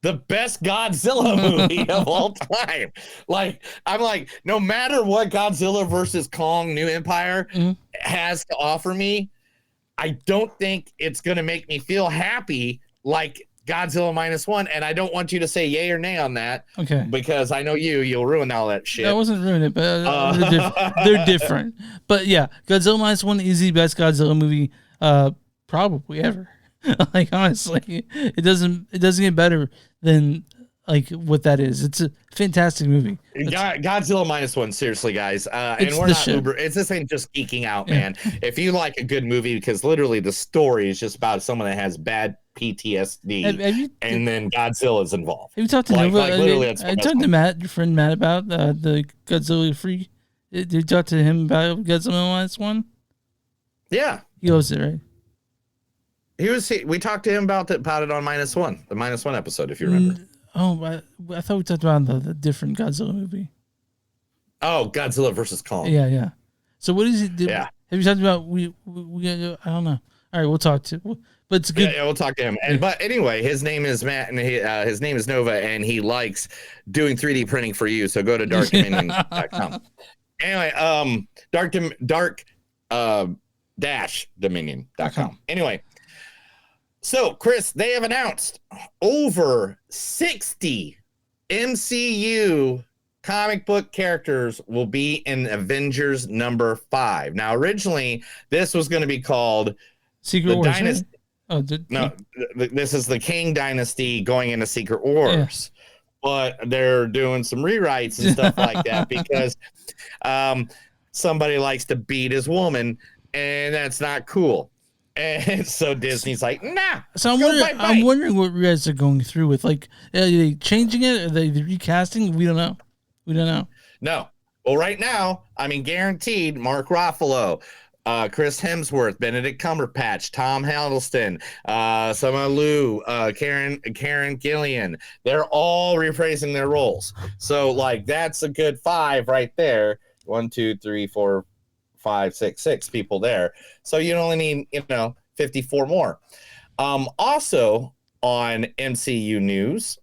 the best Godzilla movie of all time. Like, I'm like, no matter what Godzilla versus Kong New Empire has to offer me, I don't think it's going to make me feel happy like Godzilla -1, and I don't want you to say yay or nay on that. Okay. Because I know you'll ruin all that shit. I wasn't ruining it, but they're different. But yeah, Godzilla -1 is the best Godzilla movie probably ever. Like honestly, it doesn't get better than like what that is. It's a fantastic movie. Godzilla -1, seriously, guys. And we're not uber. It's this ain't just geeking out, man. If you like a good movie, because literally the story is just about someone that has bad PTSD, and then Godzilla's involved. Have you talked to I talked to Matt, your friend Matt, about the Godzilla freak. Did you talk to him about Godzilla -1? Yeah, he loves it, right? We talked to him about it on -1, the -1 episode, if you remember. I thought we talked about the different Godzilla movie. Oh, Godzilla versus Kong. Yeah. So what is it? Yeah. Have you talked about we I don't know. All right, we'll talk to. But it's good. Yeah, we'll talk to him. But anyway, his name is Matt, and his name is Nova, and he likes doing 3D printing for you. So go to darkdominion.com. Anyway, dark-dominion.com. Anyway, so Chris, they have announced over 60 MCU comic book characters will be in Avengers #5. Now, originally, this was going to be called Secret Wars. Dynasty. Right? This is the King Dynasty going into Secret Wars. Yeah. But they're doing some rewrites and stuff like that because somebody likes to beat his woman, and that's not cool. And so Disney's like, nah. So I'm wondering what you guys are going through with. Like, are they changing it? Are they recasting? We don't know. No. Well, right now, I mean, guaranteed Mark Ruffalo, Chris Hemsworth, Benedict Cumberbatch, Tom Hiddleston, Sama Liu, Karen Gillian. They're all rephrasing their roles. So, like, that's a good 5 right there. 1, 2, 3, 4, 5, 6 people there. So you only need 54 more. Also on MCU news,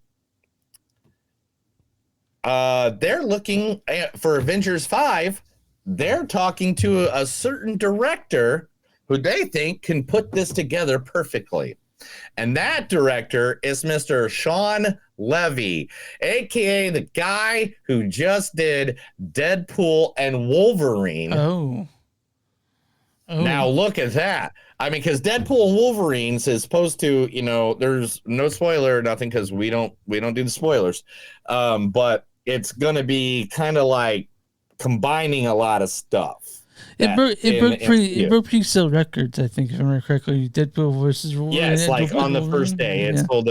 they're looking for Avengers 5. They're talking to a certain director who they think can put this together perfectly. And that director is Mr. Sean Levy, aka the guy who just did Deadpool and Wolverine. Oh. Now look at that. I mean, because Deadpool and Wolverines is supposed to, there's no spoiler or nothing because we don't do the spoilers. But it's gonna be kind of like combining a lot of stuff. It broke pre-sale records, I think, if I remember correctly. Deadpool versus Wolverine. Yeah, it's like on the first day. It's called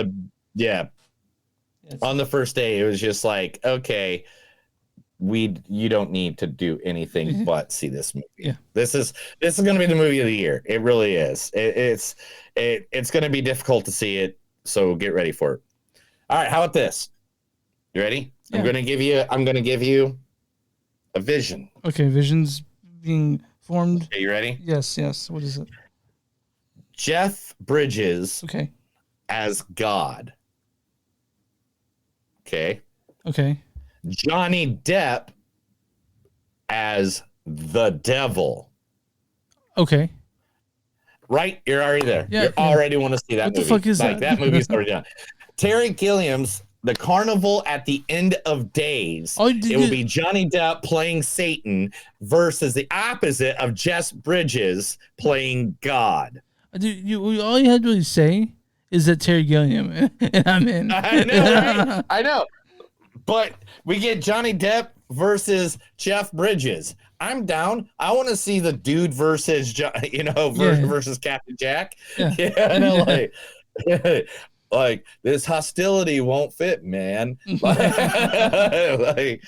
on the first day, it was just like, okay, you don't need to do anything but see this movie. Yeah. This is going to be the movie of the year. It really is. It's going to be difficult to see it, so get ready for it. All right, how about this? You ready? Yeah. I'm going to give you a vision. Okay, vision's being formed. Okay, you ready? Yes. What is it? Jeff Bridges. Okay. As God. Okay. Johnny Depp as the devil. Okay. Right? You're already there. Yeah, you already want to see that movie. What the fuck is that? That movie's already done. Terry Gilliam's The Carnival at the End of Days. It will be Johnny Depp playing Satan versus the opposite of Jeff Bridges playing God. Dude, all you had to really say is that Terry Gilliam, and I'm in. I know, right? I know. But we get Johnny Depp versus Jeff Bridges. I'm down. I want to see the dude versus, versus Captain Jack. Yeah. Like this hostility won't fit, man. Like,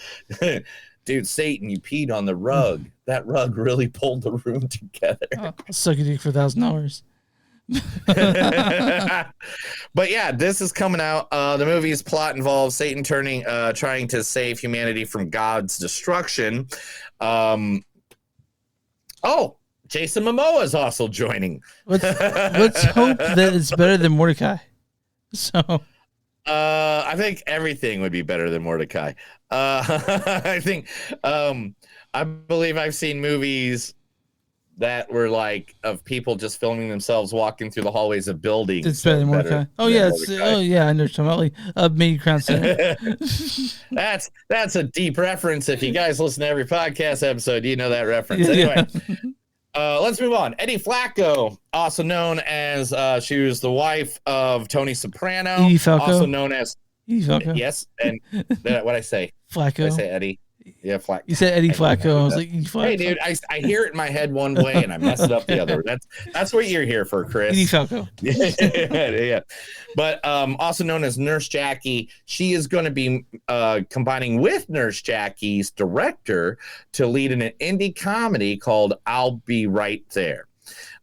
dude, Satan, you peed on the rug. That rug really pulled the room together. I'll suck a dick for $1,000. But yeah, this is coming out. The movie's plot involves Satan trying to save humanity from God's destruction. Jason Momoa is also joining. Let's hope that it's better than Mordecai. So I think everything would be better than Mordecai. I think I believe I've seen movies that were like of people just filming themselves walking through the hallways of buildings. It's better than Mordecai. I know something like Main Crown Center. That's a deep reference. If you guys listen to every podcast episode, you know that reference. Anyway, Let's move on. Eddie Flacco, also known as she was the wife of Tony Soprano, Edie Falco. also known as Edie Falco. Yes, and what I say? Flacco. Did I say Eddie? Yeah, Flacco. You said Eddie Flacco. I was like, Edie Flacco. Hey, dude, I hear it in my head one way and I mess it up the other. That's what you're here for, Chris. Edie Falco. Yeah. But also known as Nurse Jackie, she is going to be combining with Nurse Jackie's director to lead in an indie comedy called I'll Be Right There.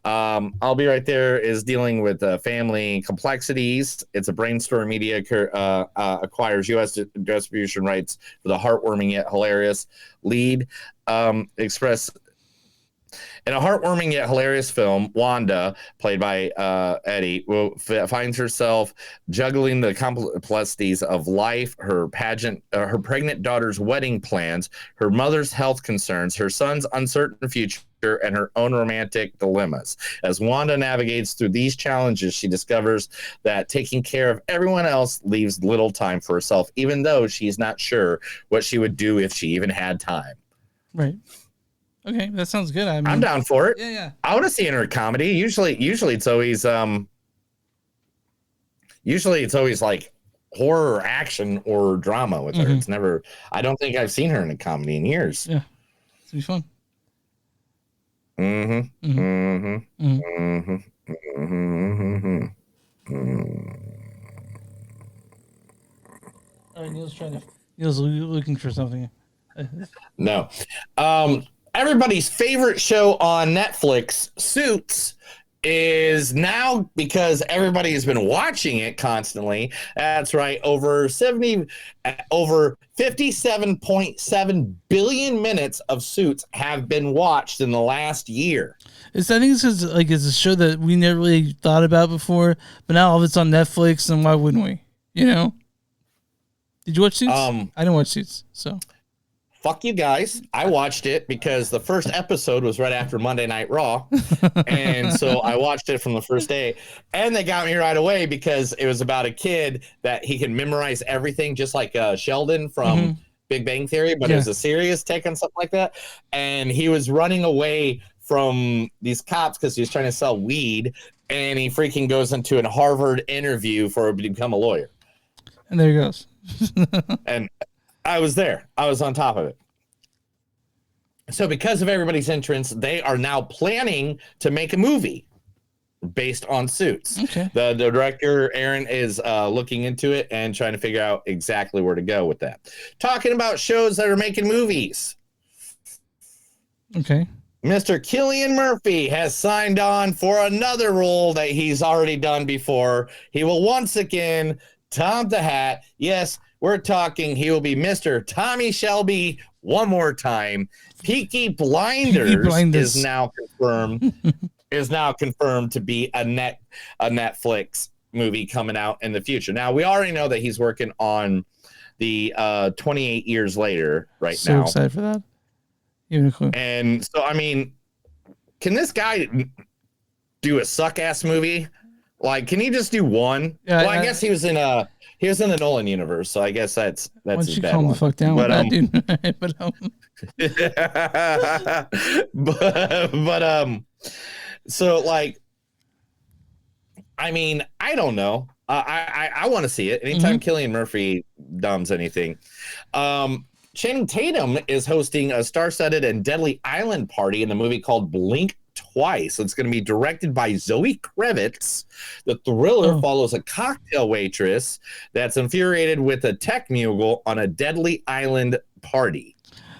I'll Be Right There is dealing with family complexities. It's a Brainstorm Media acquires U.S. distribution rights for the heartwarming yet hilarious lead. Express in a heartwarming yet hilarious film, Wanda, played by Eddie, finds herself juggling the complexities of life, her pregnant daughter's wedding plans, her mother's health concerns, her son's uncertain future, and her own romantic dilemmas. As Wanda navigates through these challenges, she discovers that taking care of everyone else leaves little time for herself, even though she's not sure what she would do if she even had time. Right. Okay, that sounds good. I'm down for it. Yeah. I want to see her comedy. Usually it's always like horror, or action, or drama with her. It's never. I don't think I've seen her in a comedy in years. Yeah, it's gonna be fun. All right, Neil's looking for something. No. Everybody's favorite show on Netflix, Suits, is now, because everybody has been watching it constantly. That's right, over 57.7 billion minutes of Suits have been watched in the last year. I think it's just it's a show that we never really thought about before, but now all of it's on Netflix, and why wouldn't we? You know? Did you watch Suits? I didn't watch Suits, so. Fuck you guys. I watched it because the first episode was right after Monday Night Raw. And so I watched it from the first day. And they got me right away because it was about a kid that he can memorize everything, just like Sheldon from Big Bang Theory, but it was a serious take on something like that. And he was running away from these cops because he was trying to sell weed. And he freaking goes into a Harvard interview to become a lawyer. And there he goes. And I was there. I was on top of it. So because of everybody's entrance, they are now planning to make a movie based on Suits. Okay. The director, Aaron, is looking into it and trying to figure out exactly where to go with that. Talking about shows that are making movies. Okay. Mr. Cillian Murphy has signed on for another role that he's already done before. He will once again Tom the Hat. Yes, we're talking. He will be Mr. Tommy Shelby one more time. Peaky Blinders is now confirmed. To be a Netflix movie coming out in the future. Now we already know that he's working on the 28 Years Later now. So excited for that. Unicorn. And so I mean, can this guy do a suck ass movie? Like, can he just do one? Yeah, well, I guess he was in the Nolan universe, so I guess that's why don't his you bad calm one. the fuck down with that, dude? So like, I mean, I don't know. I want to see it anytime Cillian Murphy dumbs anything. Channing Tatum is hosting a star-studded and deadly island party in the movie called Blink Twice. It's going to be directed by Zoe Kravitz. The thriller follows a cocktail waitress that's infuriated with a tech mogul on a deadly island party.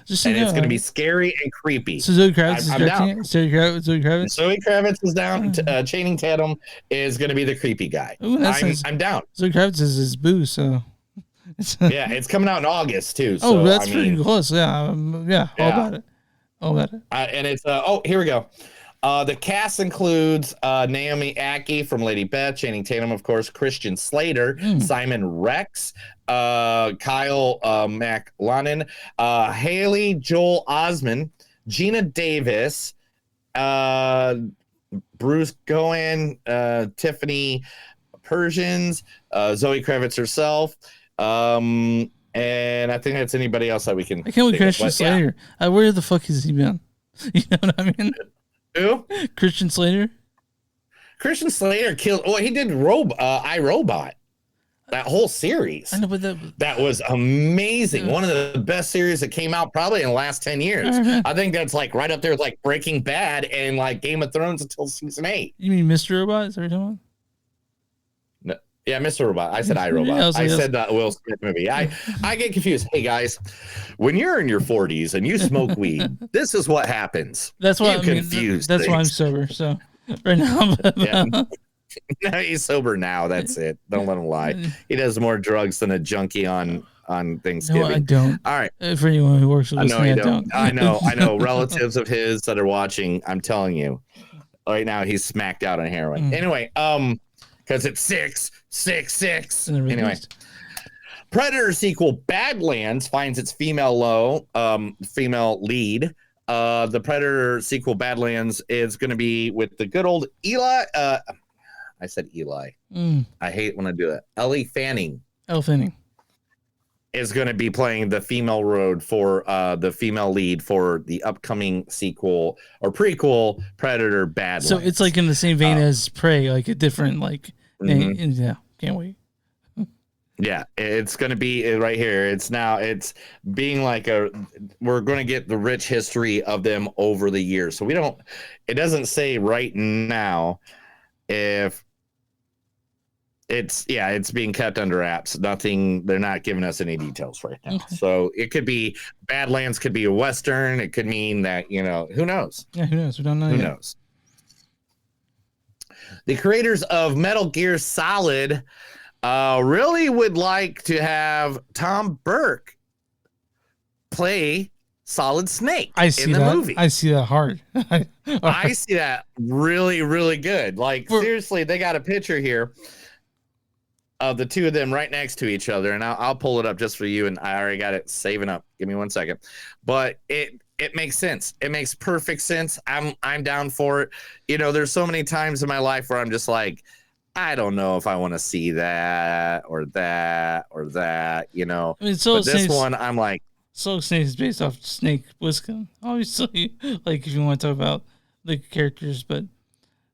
It's going to be scary and creepy. So Zoe Kravitz is directing it? Zoe Kravitz? Zoe Kravitz is down. Channing Tatum is going to to be the creepy guy. Ooh, I'm down. Zoe Kravitz is his boo, so... Yeah, it's coming out in August, too. So, that's pretty close. Yeah, all about it. And it's... here we go. The cast includes Naomi Ackie from Lady Beth, Channing Tatum, of course, Christian Slater, Simon Rex, Kyle MacLachlan, Haley Joel Osment, Gina Davis, Bruce Gohan, Tiffany Persians, Zoe Kravitz herself, and I think that's anybody else that we can. I can't with Christian Slater. Where the fuck has he been? You know what I mean? Who? Christian Slater. Christian Slater killed. Well, he did iRobot. That whole series. I know, but that was amazing. One of the best series that came out probably in the last 10 years. I think that's like right up there with like Breaking Bad and like Game of Thrones until season 8. You mean Mr. Robot? Is that what you're talking about? No, yeah, Mr. Robot. I said iRobot. Yeah, I said that Will Smith movie. I get confused. Hey guys, when you're in your 40s and you smoke weed, this is what happens. That's why you confused. That's why I'm sober. So right now, yeah. No, he's sober now. That's it. Don't let him lie. He does more drugs than a junkie on Thanksgiving. No, I don't. All right. For anyone who works with us, I don't. I know. Relatives of his that are watching, I'm telling you, right now he's smacked out on heroin. Anyway, because it's 666. Anyway, Predator sequel Badlands finds its female lead. The Predator sequel Badlands is going to be with the good old Eli. I said Eli. I hate when I do that. Elle Fanning. Elle Fanning is going to be playing the female lead for the upcoming sequel or prequel Predator Badlands. So it's like in the same vein as Prey, like a different like name. Yeah, can't wait. Yeah, it's going to be right here. It's being like we're going to get the rich history of them over the years. So it doesn't say right now if it's being kept under wraps. Nothing, they're not giving us any details right now. Okay. So it could be Badlands, could be a Western. It could mean that, who knows? Yeah, who knows? We don't know. Who knows? The creators of Metal Gear Solid really would like to have Tom Burke play Solid Snake in the movie. I see that hard. I see that really, really good. Like, seriously, they got a picture here of the two of them right next to each other, and I'll pull it up just for you, and I already got it saving up. Give me 1 second. But it makes sense. It makes perfect sense. I'm down for it. There's so many times in my life where I'm just like, I don't know if I want to see that or that or that, I mean, but this one, I'm like, Solid Snake is based off Snake Plissken, obviously. Like, if you want to talk about the characters, but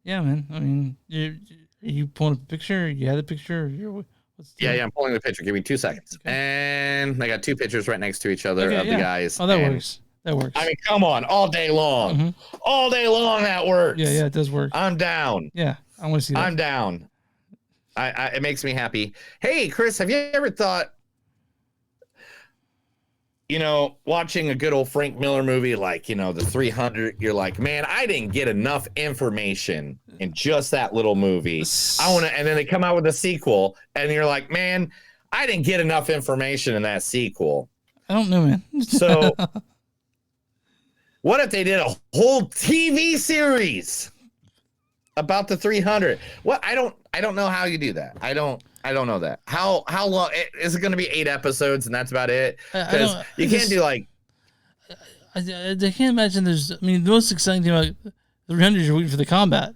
yeah, man. I mean, you pulling up a picture? You had a picture? Yeah, I'm pulling the picture. Give me 2 seconds. Okay. And I got two pictures right next to each other of the guys. Oh, that works. That works. I mean, come on, all day long. Mm-hmm. All day long, that works. Yeah, it does work. I'm down. Yeah, I want to see that. I'm down. It makes me happy. Hey, Chris, have you ever thought, watching a good old Frank Miller movie like, the 300, you're like, man, I didn't get enough information in just that little movie. And then they come out with a sequel and you're like, man, I didn't get enough information in that sequel. I don't know, man. So what if they did a whole TV series about the 300? Well, I don't know how you do that. I don't know that. How long is it going to be? 8 episodes and that's about it? Because you can't do like. I can't imagine the most exciting thing about 300 is you're waiting for the combat.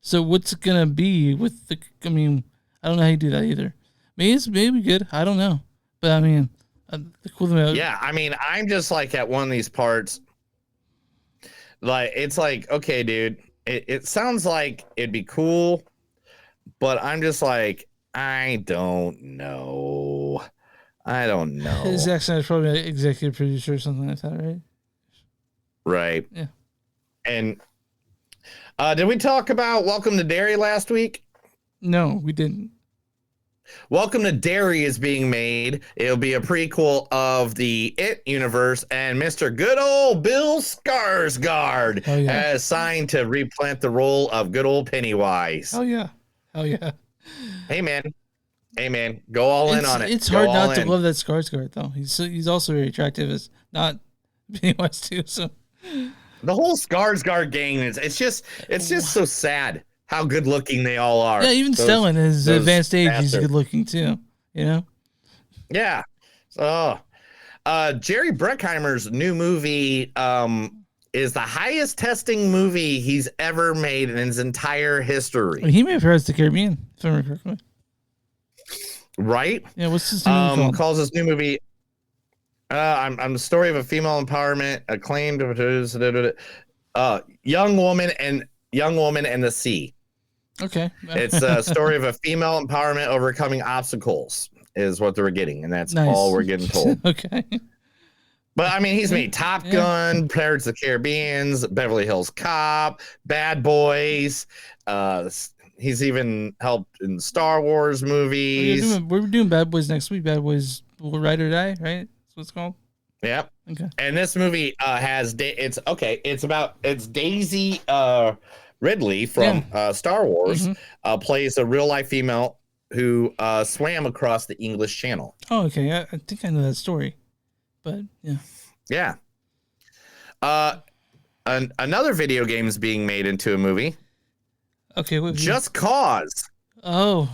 So what's it going to be with the? I don't know how you do that either. Maybe it's good. I don't know, but the cool thing. Yeah, I'm just like at one of these parts. Like it's like, okay, dude. It sounds like it'd be cool, but I'm just like, I don't know. Zack Snyder's probably an executive producer or something like that, right? Right. Yeah. And did we talk about Welcome to Derry last week? No, we didn't. Welcome to Derry is being made. It'll be a prequel of the It universe, and Mr. Good Old Bill Skarsgård has signed to replant the role of good old Pennywise. Oh yeah. Hey man, go all in on it. It's hard not to love that Skarsgård though. He's also very attractive as not Pennywise too. So the whole Skarsgård gang it's just so sad how good looking they all are. Yeah, even Stellan, his advanced age, he's good looking too. Yeah. So, Jerry Bruckheimer's new movie is the highest testing movie he's ever made in his entire history. He may have Pirates of the Caribbean, if I remember correctly. Right? Yeah. What's his name called? Calls this new movie. I'm the story of a female empowerment, acclaimed. Young Woman and the Sea. Okay. It's a story of a female empowerment overcoming obstacles is what they're getting, and that's Nice. all we're getting told. Okay. But I mean, he's made Top Gun, Pirates of the Caribbean, Beverly Hills Cop, Bad Boys. He's even helped in Star Wars movies. We're doing Bad Boys next week. Bad Boys Will Ride or Die, right? That's what it's called. Yep. Okay. And this movie it's Daisy Ridley from Star Wars plays a real life female who swam across the English Channel. Oh, okay. I think I know that story, but yeah. Another video game is being made into a movie. Okay. Just Cause. Oh,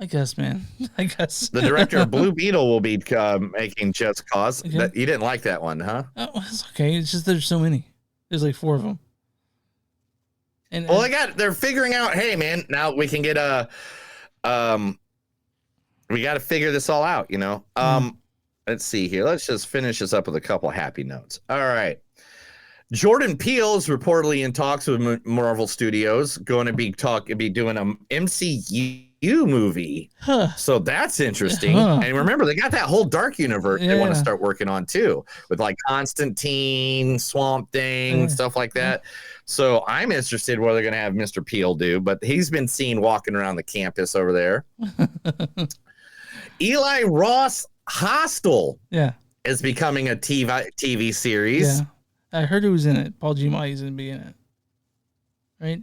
I guess, man. I guess the director of Blue Beetle will be making Just Cause. Okay. You didn't like that one, huh? Oh, it's okay. It's just there's so many. There's like 4 of them. And they're figuring out. Hey, man, now we can get we got to figure this all out, you know. Let's see here. Let's just finish this up with a couple happy notes. All right. Jordan Peele is reportedly in talks with Marvel Studios, going to be doing an MCU movie. So that's interesting. And remember, they got that whole dark universe they want to start working on too, with like Constantine, Swamp Thing, stuff like that. So I'm interested what they're going to have Mr. Peele do, but he's been seen walking around the campus over there. Eli Roth Hostel is becoming a TV series. Yeah. I heard who was in it. Paul Giamatti's going to be in it. Right?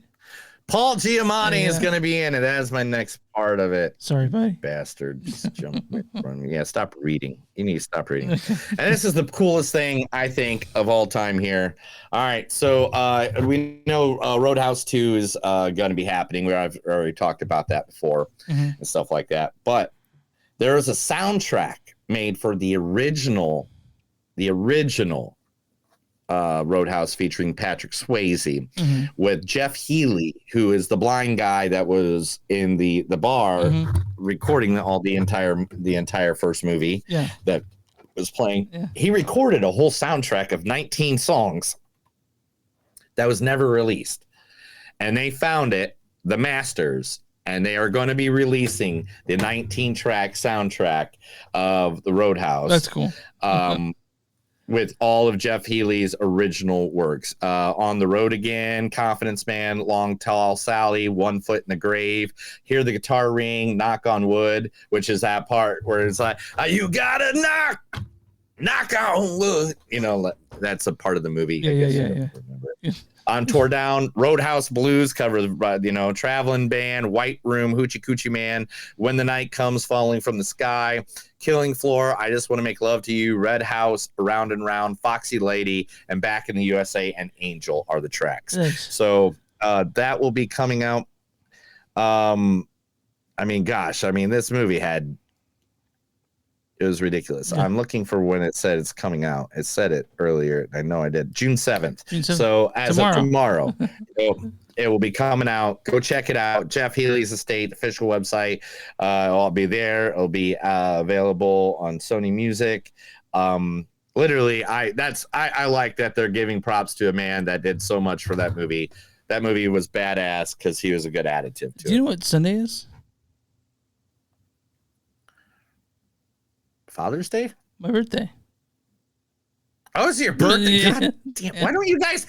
Paul Giamatti is going to be in it. That's my next part of it. Sorry, buddy. Bastard. Just jump right in front of me. Yeah, stop reading. You need to stop reading. And this is the coolest thing, I think, of all time here. All right. So we know Roadhouse 2 is going to be happening. I've already talked about that before and stuff like that. But there is a soundtrack made for the original Roadhouse featuring Patrick Swayze with Jeff Healey, who is the blind guy that was in the bar recording the entire first movie that was playing. He recorded a whole soundtrack of 19 songs that was never released, and they found it, the masters, and they are going to be releasing the 19-track soundtrack of the Roadhouse. That's cool. With all of Jeff Healey's original works. On the Road Again, Confidence Man, Long Tall Sally, One Foot in the Grave, Hear the Guitar Ring, Knock on Wood, which is that part where it's like, you gotta knock on wood. You know, that's a part of the movie. Yeah. On Tour Down, Roadhouse Blues, covered by, Traveling Band, White Room, Hoochie Coochie Man, When the Night Comes, Falling from the Sky, Killing Floor, I Just Want to Make Love to You, Red House, Round and Round, Foxy Lady, and Back in the USA, and Angel are the tracks. Nice. So that will be coming out. This movie it was ridiculous. Yeah. I'm looking for when it said it's coming out. It said it earlier. I know I did. June 7th. So as of tomorrow, it will be coming out. Go check it out. Jeff Healey's Estate official website. I'll be there. It'll be available on Sony Music. Literally, I like that they're giving props to a man that did so much for that movie. That movie was badass because he was a good additive to it. Do you know what Sunday is? Father's Day? My birthday. Oh, it's your birthday. God damn. Why don't you guys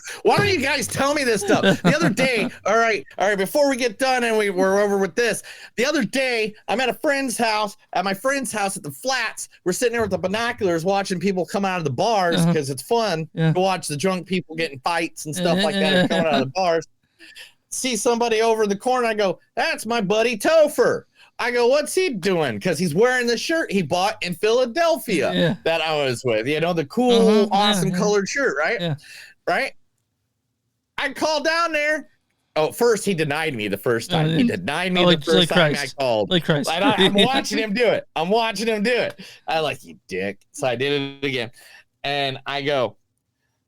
tell me this stuff? The other day, all right, before we get done and we're over with this. The other day, I'm at my friend's house at the flats. We're sitting there with the binoculars watching people come out of the bars because it's fun to watch the drunk people getting fights and stuff like that coming out of the bars. See somebody over in the corner, I go, that's my buddy Topher. I go, what's he doing? Because he's wearing the shirt he bought in Philadelphia that I was with. The cool, awesome colored shirt, right? Yeah. Right? I called down there. Oh, first he denied me the first time. He denied me the first time I called. Like Christ. I'm watching him do it. I like, you dick. So I did it again. And I go,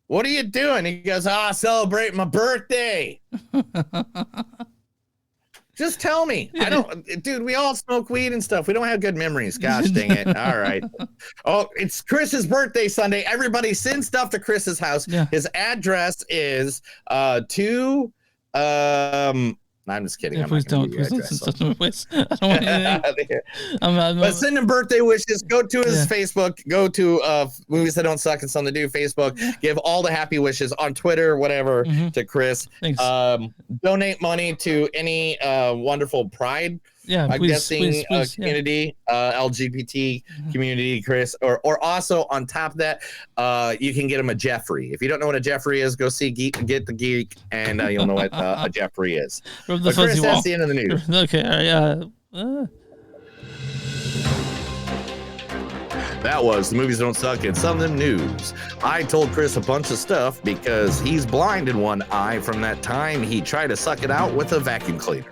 what are you doing? He goes, celebrate my birthday. Just tell me. I don't, dude. We all smoke weed and stuff. We don't have good memories. Gosh dang it! All right. Oh, it's Chris's birthday Sunday. Everybody send stuff to Chris's house. Yeah. His address is I'm just kidding. Yeah, I'm please not gonna don't. give you Please address, don't. Please. I don't want anything. but send him birthday wishes. Go to his Yeah. Facebook. Go to Movies That Don't Suck and Something to Do Facebook. Give all the happy wishes on Twitter, whatever, to Chris. Thanks. Donate money to any wonderful Pride. Yeah, I'm please, guessing please, yeah. community, LGBT community, Chris, or also on top of that, you can get him a Jeffrey. If you don't know what a Jeffrey is, go see Get the Geek, and you'll know what a Jeffrey is. Rub the But Chris, fuzzy that's wall. the end of the news. Okay, all right. That was the Movies Don't Suck and Something News. I told Chris a bunch of stuff because he's blind in one eye from that time he tried to suck it out with a vacuum cleaner.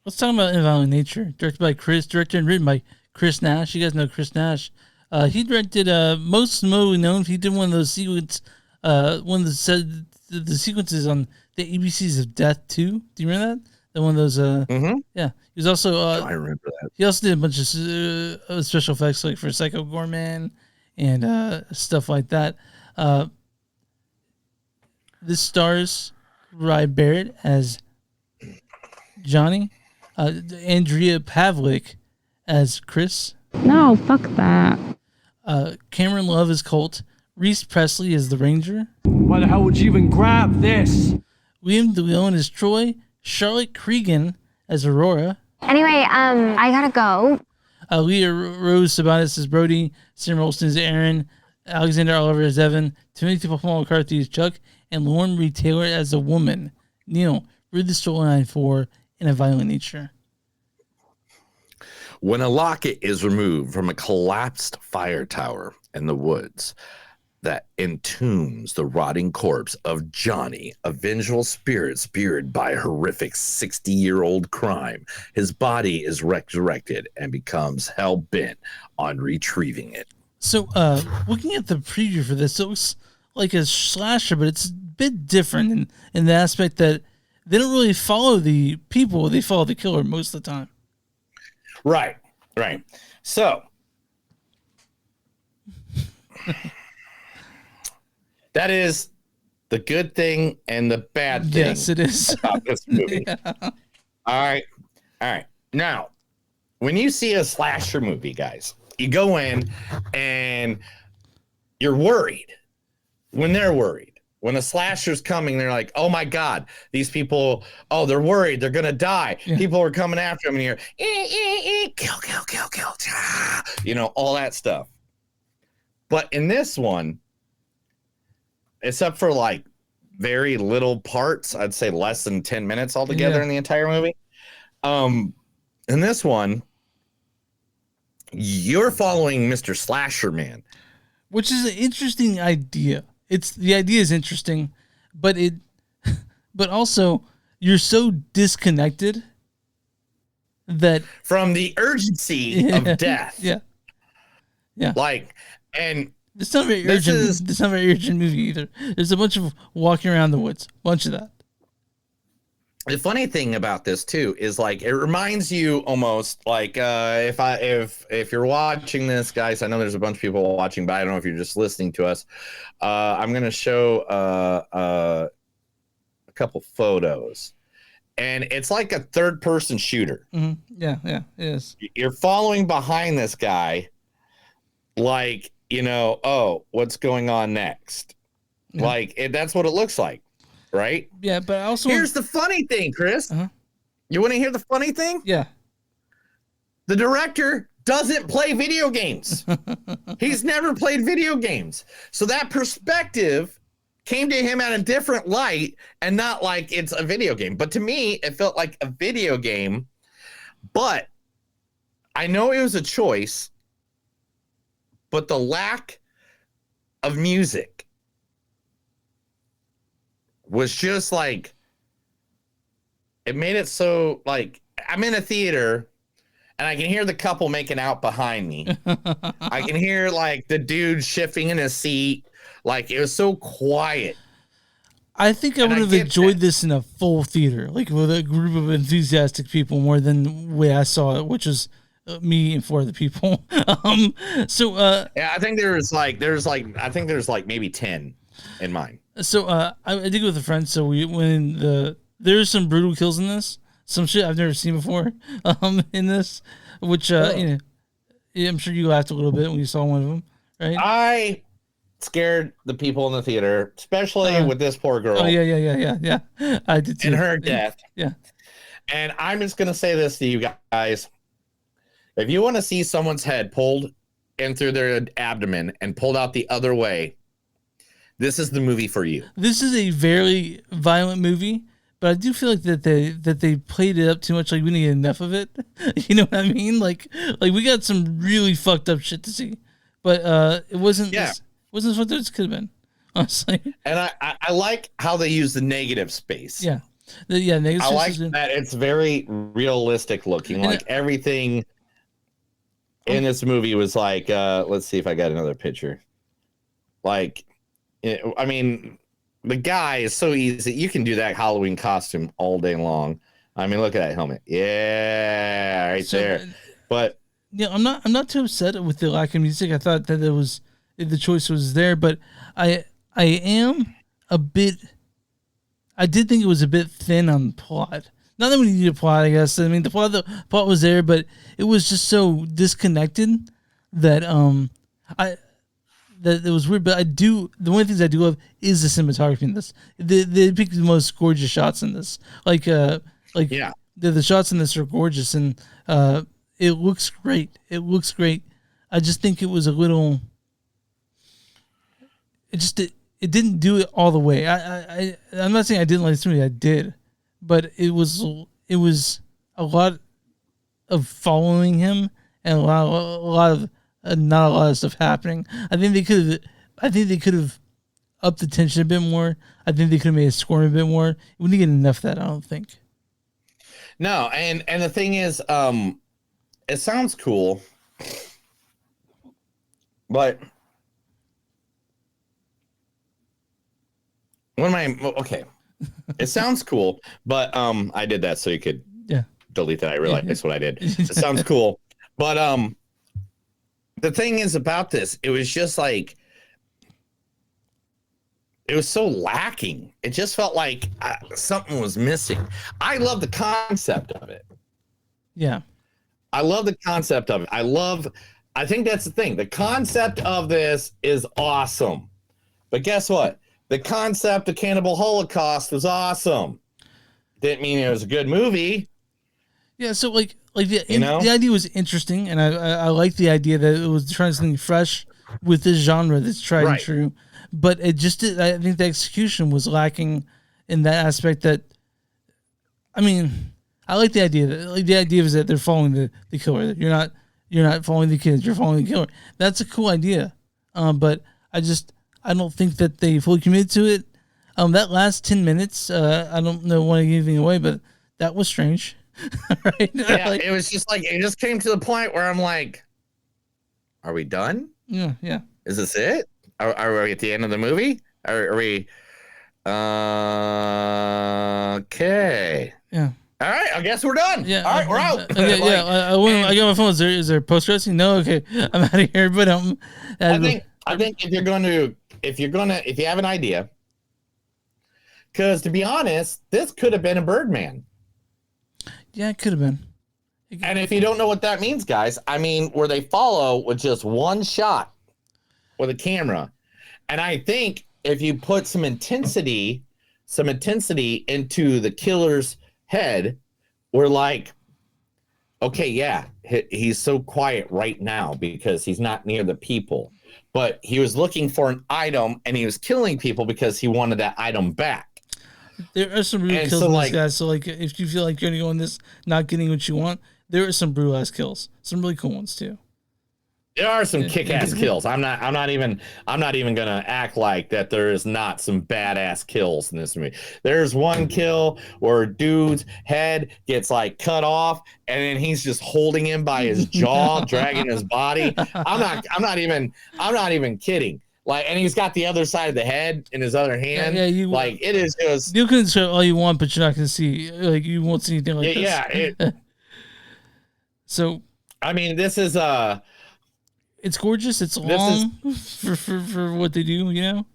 Let's talk about Inviolate Nature, directed by Chris, directed and written by Chris Nash. You guys know Chris Nash. He directed most movie known. He did one of those sequences, the sequences on the ABCs of Death 2. Do you remember that? The one of those. Yeah. He was also. I remember that. He also did a bunch of special effects, like for Psycho Gorman and stuff like that. This stars Rye Barrett as Johnny. Andrea Pavlik as Chris. No, fuck that. Cameron Love as Colt. Reese Presley as the Ranger. Why the hell would you even grab this? William DeLeon as Troy. Charlotte Cregan as Aurora. Anyway, I gotta go. Leah Rose Sabatis as Brody. Sam Rolston as Aaron. Alexander Oliver as Evan. Timothy Paul McCarthy as Chuck. And Lauren Reed Taylor as a woman. Neil, read the storyline for In a Violent Nature. When a locket is removed from a collapsed fire tower in the woods that entombs the rotting corpse of Johnny, a vengeful spirit speared by a horrific 60-year-old crime, his body is resurrected and becomes hell-bent on retrieving it. So, looking at the preview for this, it looks like a slasher, but it's a bit different in the aspect that they don't really follow the people; they follow the killer most of the time. Right. So that is the good thing and the bad thing. Yes, it is about this movie. Yeah. All right. Now, when you see a slasher movie, guys, you go in and you're worried. When they're worried. When a slasher's coming, they're like, oh my God, these people, they're worried. They're going to die. Yeah. People are coming after them and you're, kill, all that stuff. But in this one, except for like very little parts, I'd say less than 10 minutes altogether in the entire movie. In this one, you're following Mr. Slasher Man. Which is an interesting idea. The idea is interesting, but also you're so disconnected that from the urgency of death. Yeah. Like, and it's not very urgent. It's not a very urgent movie either. There's a bunch of walking around the woods, bunch of that. The funny thing about this too is like it reminds you almost like if you're watching this, guys, I know there's a bunch of people watching, but I don't know if you're just listening to us. I'm gonna show a couple photos, and it's like a third-person shooter. Mm-hmm. Yeah, it is. You're following behind this guy, like what's going on next? Yeah. Like that's what it looks like. Right? Yeah, but also here's the funny thing, Chris. You want to hear the funny thing? Yeah. The director doesn't play video games. He's never played video games. So that perspective came to him at a different light and not like it's a video game. But to me, it felt like a video game. But I know it was a choice, but the lack of music was just like, it made it so like I'm in a theater and I can hear the couple making out behind me. I can hear like the dude shifting in his seat. Like it was so quiet. I think I would have enjoyed this in a full theater, like with a group of enthusiastic people, more than the way I saw it, which is me and 4 other people. Yeah, I think there's like maybe 10 in mine. So I did go with a friend. So there's some brutal kills in this, some shit I've never seen before. In this, which I'm sure you laughed a little bit when you saw one of them, right? I scared the people in the theater, especially with this poor girl. Oh yeah. I did too. And her death. Yeah. And I'm just gonna say this to you guys: if you want to see someone's head pulled in through their abdomen and pulled out the other way, this is the movie for you. This is a very violent movie, but I do feel like that they played it up too much. Like we didn't get enough of it. You know what I mean? Like we got some really fucked up shit to see, but it wasn't. Yeah. Wasn't what this could have been, honestly. And I like how they use the negative space. Yeah. Negative I like that it's very realistic looking. And like everything in this movie was like, let's see if I got another picture. Like, I mean, the guy is so easy. You can do that Halloween costume all day long. I mean, look at that helmet. Yeah, right there. But yeah, I'm not too upset with the lack of music. I thought that the choice was there, but I am a bit. I did think it was a bit thin on plot. Not that we need a plot, I guess. I mean, the plot was there, but it was just so disconnected that that it was weird. But the one things I do love is the cinematography in this. They picked the most gorgeous shots in this. The shots in this are gorgeous, and it looks great. It looks great. I just think it was a little. It didn't do it all the way. I'm not saying I didn't like this movie. I did, but it was a lot of following him and a lot of not a lot of stuff happening. I think they could have upped the tension a bit more. I think they could have made it score a bit more. We didn't get enough of that, I don't think. No, and the thing is, it sounds cool, but. Okay. It sounds cool, but I did that so you could delete that. I realized that's what I did. It sounds cool, but the thing is about this, it was just like it was so lacking. It just felt like something was missing. I love the concept of it. Yeah, I love the concept of it. I think that's the thing. The concept of this is awesome, but guess what? The concept of Cannibal Holocaust was awesome. Didn't mean it was a good movie. Yeah, so the idea was interesting, and I like the idea that it was trying something fresh with this genre that's tried and true. But it just I think the execution was lacking in that aspect. That I mean, I like the idea that the idea is that they're following the killer. You're not following the kids. You're following the killer. That's a cool idea. But I don't think that they fully committed to it. That last 10 minutes, I don't know want to give anything away, but that was strange. Right? Yeah, it was just like it just came to the point where I'm like, are we done? Yeah. Is this it? Are we at the end of the movie? Are we okay? Yeah. All right, I guess we're done. Yeah. All right, we're out. I got my phone. Is there post dressing? No. Okay, I'm out of here. But I think if you have an idea, because to be honest, this could have been a Birdman. Yeah, it could have been. And if you don't know what that means, guys, I mean, where they follow with just one shot with a camera. And I think if you put some intensity into the killer's head, we're like, okay, yeah, he's so quiet right now because he's not near the people. But he was looking for an item and he was killing people because he wanted that item back. There are some real kills in this, guys. So, if you feel like you're going to go in this not getting what you want, there are some brutal ass kills. Some really cool ones, too. There are some kick-ass kills. I'm not even gonna act like that there is not some badass kills in this movie. There's one kill where a dude's head gets cut off, and then he's just holding him by his jaw, dragging his body. I'm not even kidding. Like, and he's got the other side of the head in his other hand. Yeah, you like it is just. You can show all you want, but you're not going to see. Like, you won't see anything like this. Yeah. So, I mean, this is it's gorgeous. It's long for what they do. You know.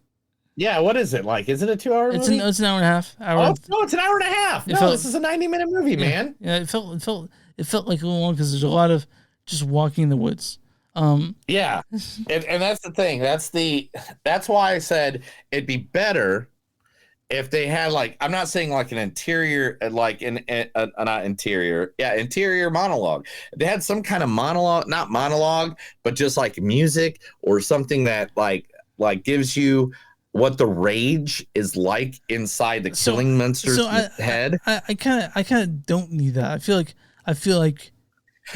Yeah, what is it like? Is it a 2-hour movie? It's an hour and a half. No, it's an hour and a half. This is a 90-minute movie, man. Yeah, it felt like a little long because there's a lot of just walking in the woods. Yeah, and that's the thing. That's why I said it'd be better if they had, like, I'm not saying like an interior, like not interior, interior monologue. They had some kind of monologue, not monologue, but just like music or something that like gives you what the rage is like inside the killing monster's head. I kind of don't need that. I feel like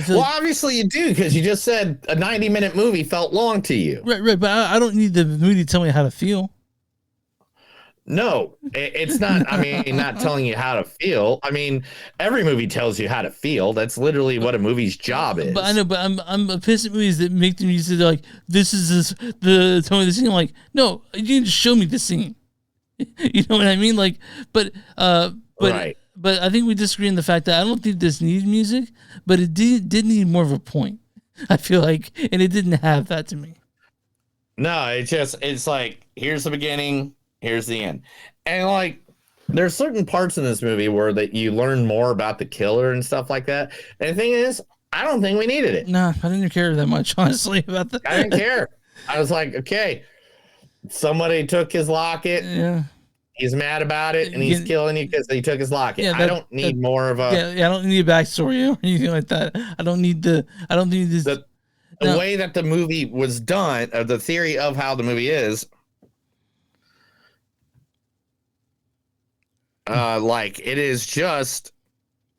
obviously you do, because you just said a 90-minute movie felt long to you. Right, but I don't need the movie to tell me how to feel. No, it's not. I mean, not telling you how to feel. I mean, every movie tells you how to feel. That's literally what a movie's job is. But I know, but I'm pissed at movies that make the music like, this is tell me the scene. I'm like, no, you need to show me the scene. You know what I mean? Like, but right. But I think we disagree in the fact that I don't think this needs music, but it did need more of a point. I feel like, and it didn't have that to me. No, it's like, here's the beginning, here's the end. And like, there's certain parts in this movie where that you learn more about the killer and stuff like that. And the thing is, I don't think we needed it. No, I didn't care that much, honestly, about that. I didn't care. I was like, okay, somebody took his locket. Yeah. He's mad about it, and he's killing you because he took his locket. Yeah, I don't need more of a. Yeah, I don't need a backstory or anything like that. I don't need this. The way that the movie was done, the theory of how the movie is, like, it is just,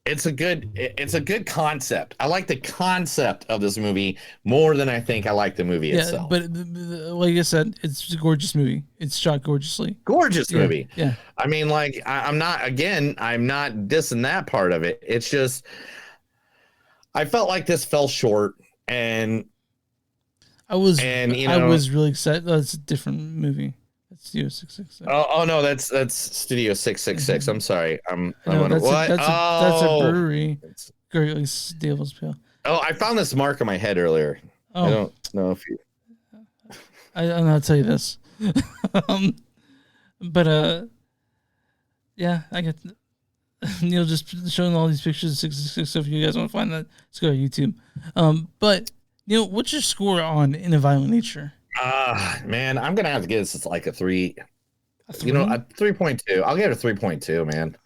it's a good concept. I like the concept of this movie more than I think I like the movie itself. But like I said, it's a gorgeous movie. It's shot gorgeously. Gorgeous movie. Yeah. I mean, like, I'm not dissing that part of it. It's just, I felt like this fell short, and I was really excited. That's a different movie. That's Studio 666. Oh no, that's Studio 666. I'm sorry. That's a brewery. Great Devil's Pale. Oh, I found this mark on my head earlier. Oh. I don't know if you. I'm not tell you this. Yeah, I get Neil just showing all these pictures of 666. So if you guys want to find that, let's go to YouTube. But Neil, what's your score on In a Violent Nature? Man, I'm gonna have to give this like a 3. A 3.2. I'll give it a 3.2, man.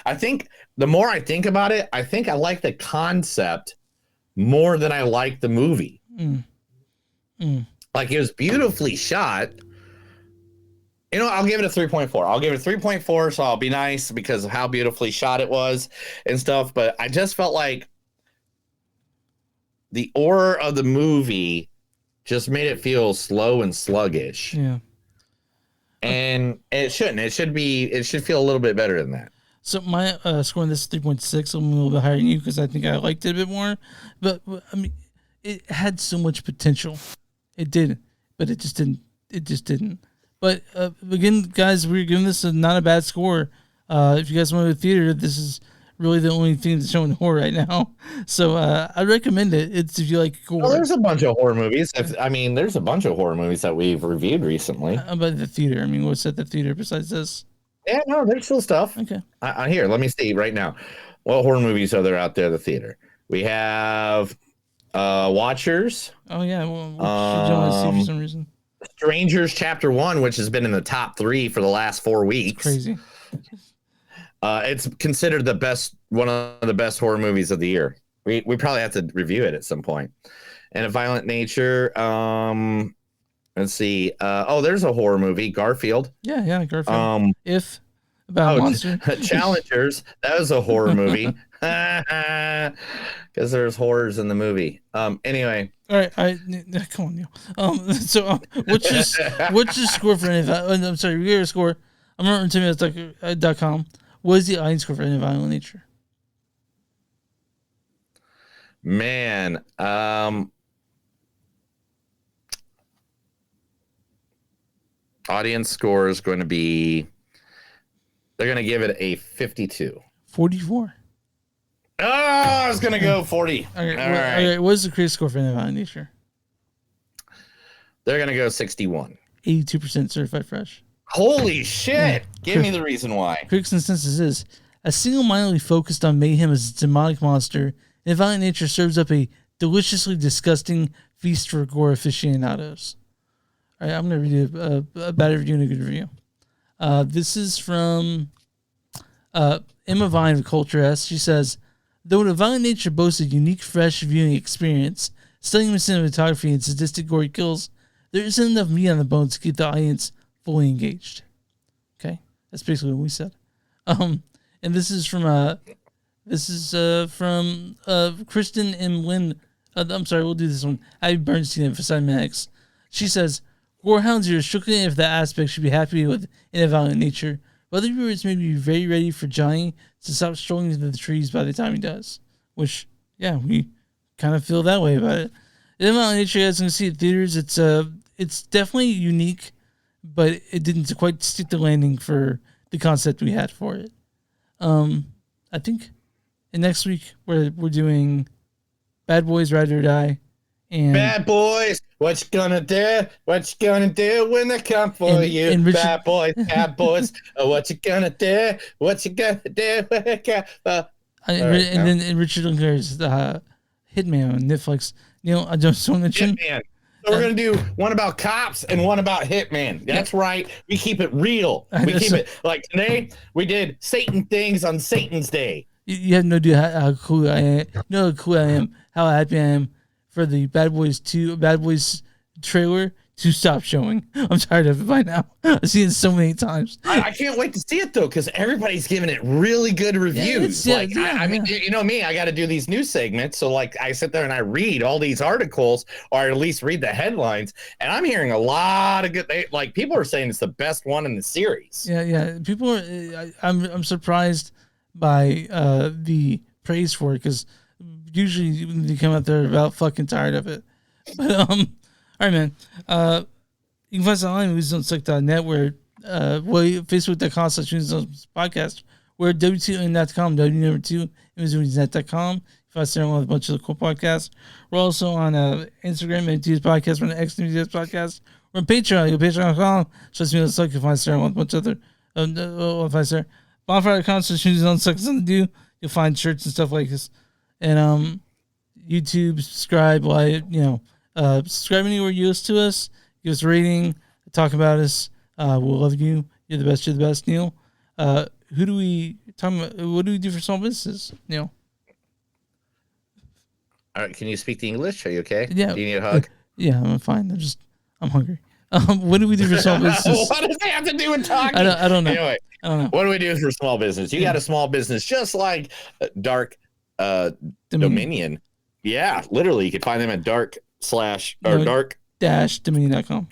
I think the more I think about it, I think I like the concept more than I like the movie. Like, it was beautifully shot. I'll give it a 3.4. I'll give it a 3.4, so I'll be nice because of how beautifully shot it was and stuff. But I just felt like the aura of the movie just made it feel slow and sluggish. Yeah. And it shouldn't. It should feel a little bit better than that. So my score on this is 3.6. I'm a little bit higher than you because I think I liked it a bit more. But I mean, it had so much potential. It did, but it just didn't. But again, guys, we're giving this not a bad score. If you guys want to go to the theater, this is really the only thing that's showing horror right now. So I recommend it. It's if you like gore. Well, there's a bunch of horror movies. There's a bunch of horror movies that we've reviewed recently. How about the theater? I mean, what's at the theater besides this? Yeah, no, there's still stuff. Okay. Here, let me see right now. What horror movies are there out there at the theater? We have Watchers. Oh, yeah. Well, you don't want to see for some reason. Strangers Chapter 1, which has been in the top 3 for the last 4 weeks. It's crazy. It's considered one of the best horror movies of the year. We probably have to review it at some point. And a Violent Nature. Let's see. There's a horror movie, Garfield. Yeah, Garfield. About monster. Challengers. That was a horror movie. Because there's horrors in the movie. Anyway. All right. Come on, Neil. So what's your score for any? I'm sorry. You gave a score. I'm not on Timmy.com. What is the audience score for Any Violent Nature? Man, Audience score is going to be, they're going to give it a 52. 44. Oh, I was going to go 40. Okay, All right. Okay, what's the critic score for Invalid Nature? They're going to go 61. 82% certified fresh. Holy shit. Give me the reason why. Critics' consensus is a single-mindedly focused on mayhem as a demonic monster. Invalid Nature serves up a deliciously disgusting feast for gore aficionados. All right, I'm going to read a bad review and a good review. This is from Emma Vine of Culture S. She says, though Invalid Nature boasts a unique, fresh viewing experience, stunning cinematography and sadistic gory kills, there isn't enough meat on the bones to keep the audience fully engaged. Okay, that's basically what we said. And this is from Kristen M. Lynn. I'm sorry, we'll do this one. Abby Bernstein of Facade Medics. She says, Gorehounds are strictly if that aspect should be happy with Invalid Nature, but other viewers may be very ready for Johnny to stop strolling into the trees by the time he does. Which, yeah, we kind of feel that way about it. Invalid Nature, as you can see at theaters, it's definitely unique, but it didn't quite stick the landing for the concept we had for it. I think next week we're doing Bad Boys Ride or Die. And Bad Boys, what you gonna do? What you gonna do when they come for you? and Richard, bad boys, what you gonna do? What you gonna do when they come for then Richard Linklater's Hitman on Netflix. I just want to mention Hitman. So we're gonna do one about cops and one about Hitman. That's right. We keep it real. We keep it like today. We did Satan things on Satan's Day. You have no idea how cool I am. You know how cool I am. How happy I am for the Bad Boys trailer to stop showing. I'm tired of it by now. I've seen it so many times. I can't wait to see it though, because everybody's giving it really good reviews. I mean, you know me, I got to do these news segments. So like I sit there and I read all these articles, or at least read the headlines, and I'm hearing a lot of good. People are saying it's the best one in the series. Yeah. People are. I'm surprised by the praise for it, because usually when they come out, they're about fucking tired of it. But all right, man. You can find us online at moviesdon'tsuck.net, where Facebook.com/moviesdon'tsuck, we're W2M.com, W2M.net.com. You find us there on a bunch of the cool podcasts. We're also on Instagram at MTS Podcast. We're on X MTS Podcast. We're on Patreon. You go to patreon.com. Just me on the suck. You find us there on a bunch of other. Bonfire.com/moviesdon'tsuck. Something to do. You'll find shirts and stuff like this. And YouTube, subscribe. Subscribe anywhere you listen to us. Give us a rating. Talk about us. We'll love you. You're the best. You're the best, Neil. Who do we talk about? What do we do for small businesses, Neil? All right. Can you speak the English? Are you okay? Yeah. Do you need a hug? Yeah, I'm fine. I'm hungry. What do we do for small business? What does that have to do with talking? I don't know. Anyway, I don't know. What do we do for small business? You got a small business just like Dark Dominion. Yeah, literally. You can find them at dark-dominion.com.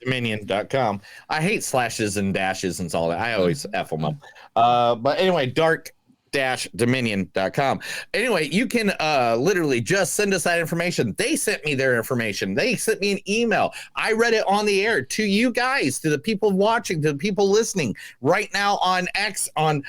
Dominion.com. I hate slashes and dashes and all that. I always F them up. But anyway, dark-dominion.com. Anyway, you can literally just send us that information. They sent me their information. They sent me an email. I read it on the air to you guys, to the people watching, to the people listening right now on X, on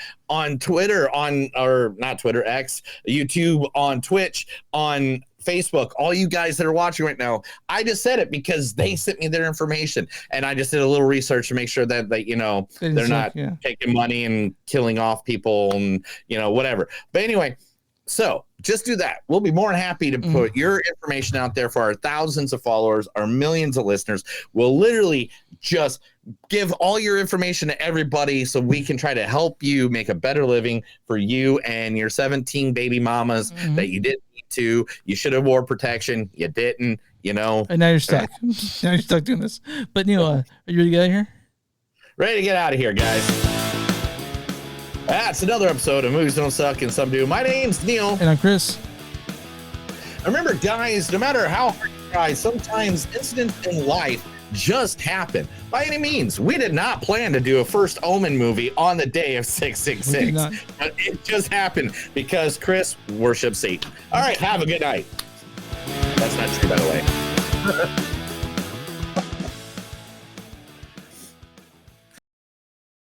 Twitter, or not Twitter, X, YouTube, on Twitch, on Facebook, all you guys that are watching right now. I just said it because they sent me their information, and I just did a little research to make sure that they're not taking money and killing off people and whatever. But anyway, so just do that. We'll be more than happy to put your information out there for our thousands of followers, our millions of listeners. We'll literally just give all your information to everybody so we can try to help you make a better living for you and your 17 baby mamas that you didn't need to. You should have wore protection. You didn't, And now you're stuck. Now you're stuck doing this. But Neil, are you ready to get out of here? Ready to get out of here, guys. That's another episode of Movies Don't Suck and Some Do. My name's Neil. And I'm Chris. Remember, guys, no matter how hard you try, sometimes incidents in life just happen. By any means, we did not plan to do a First Omen movie on the day of 666. But it just happened because Chris worships Satan. All right, have a good night. That's not true, by the way.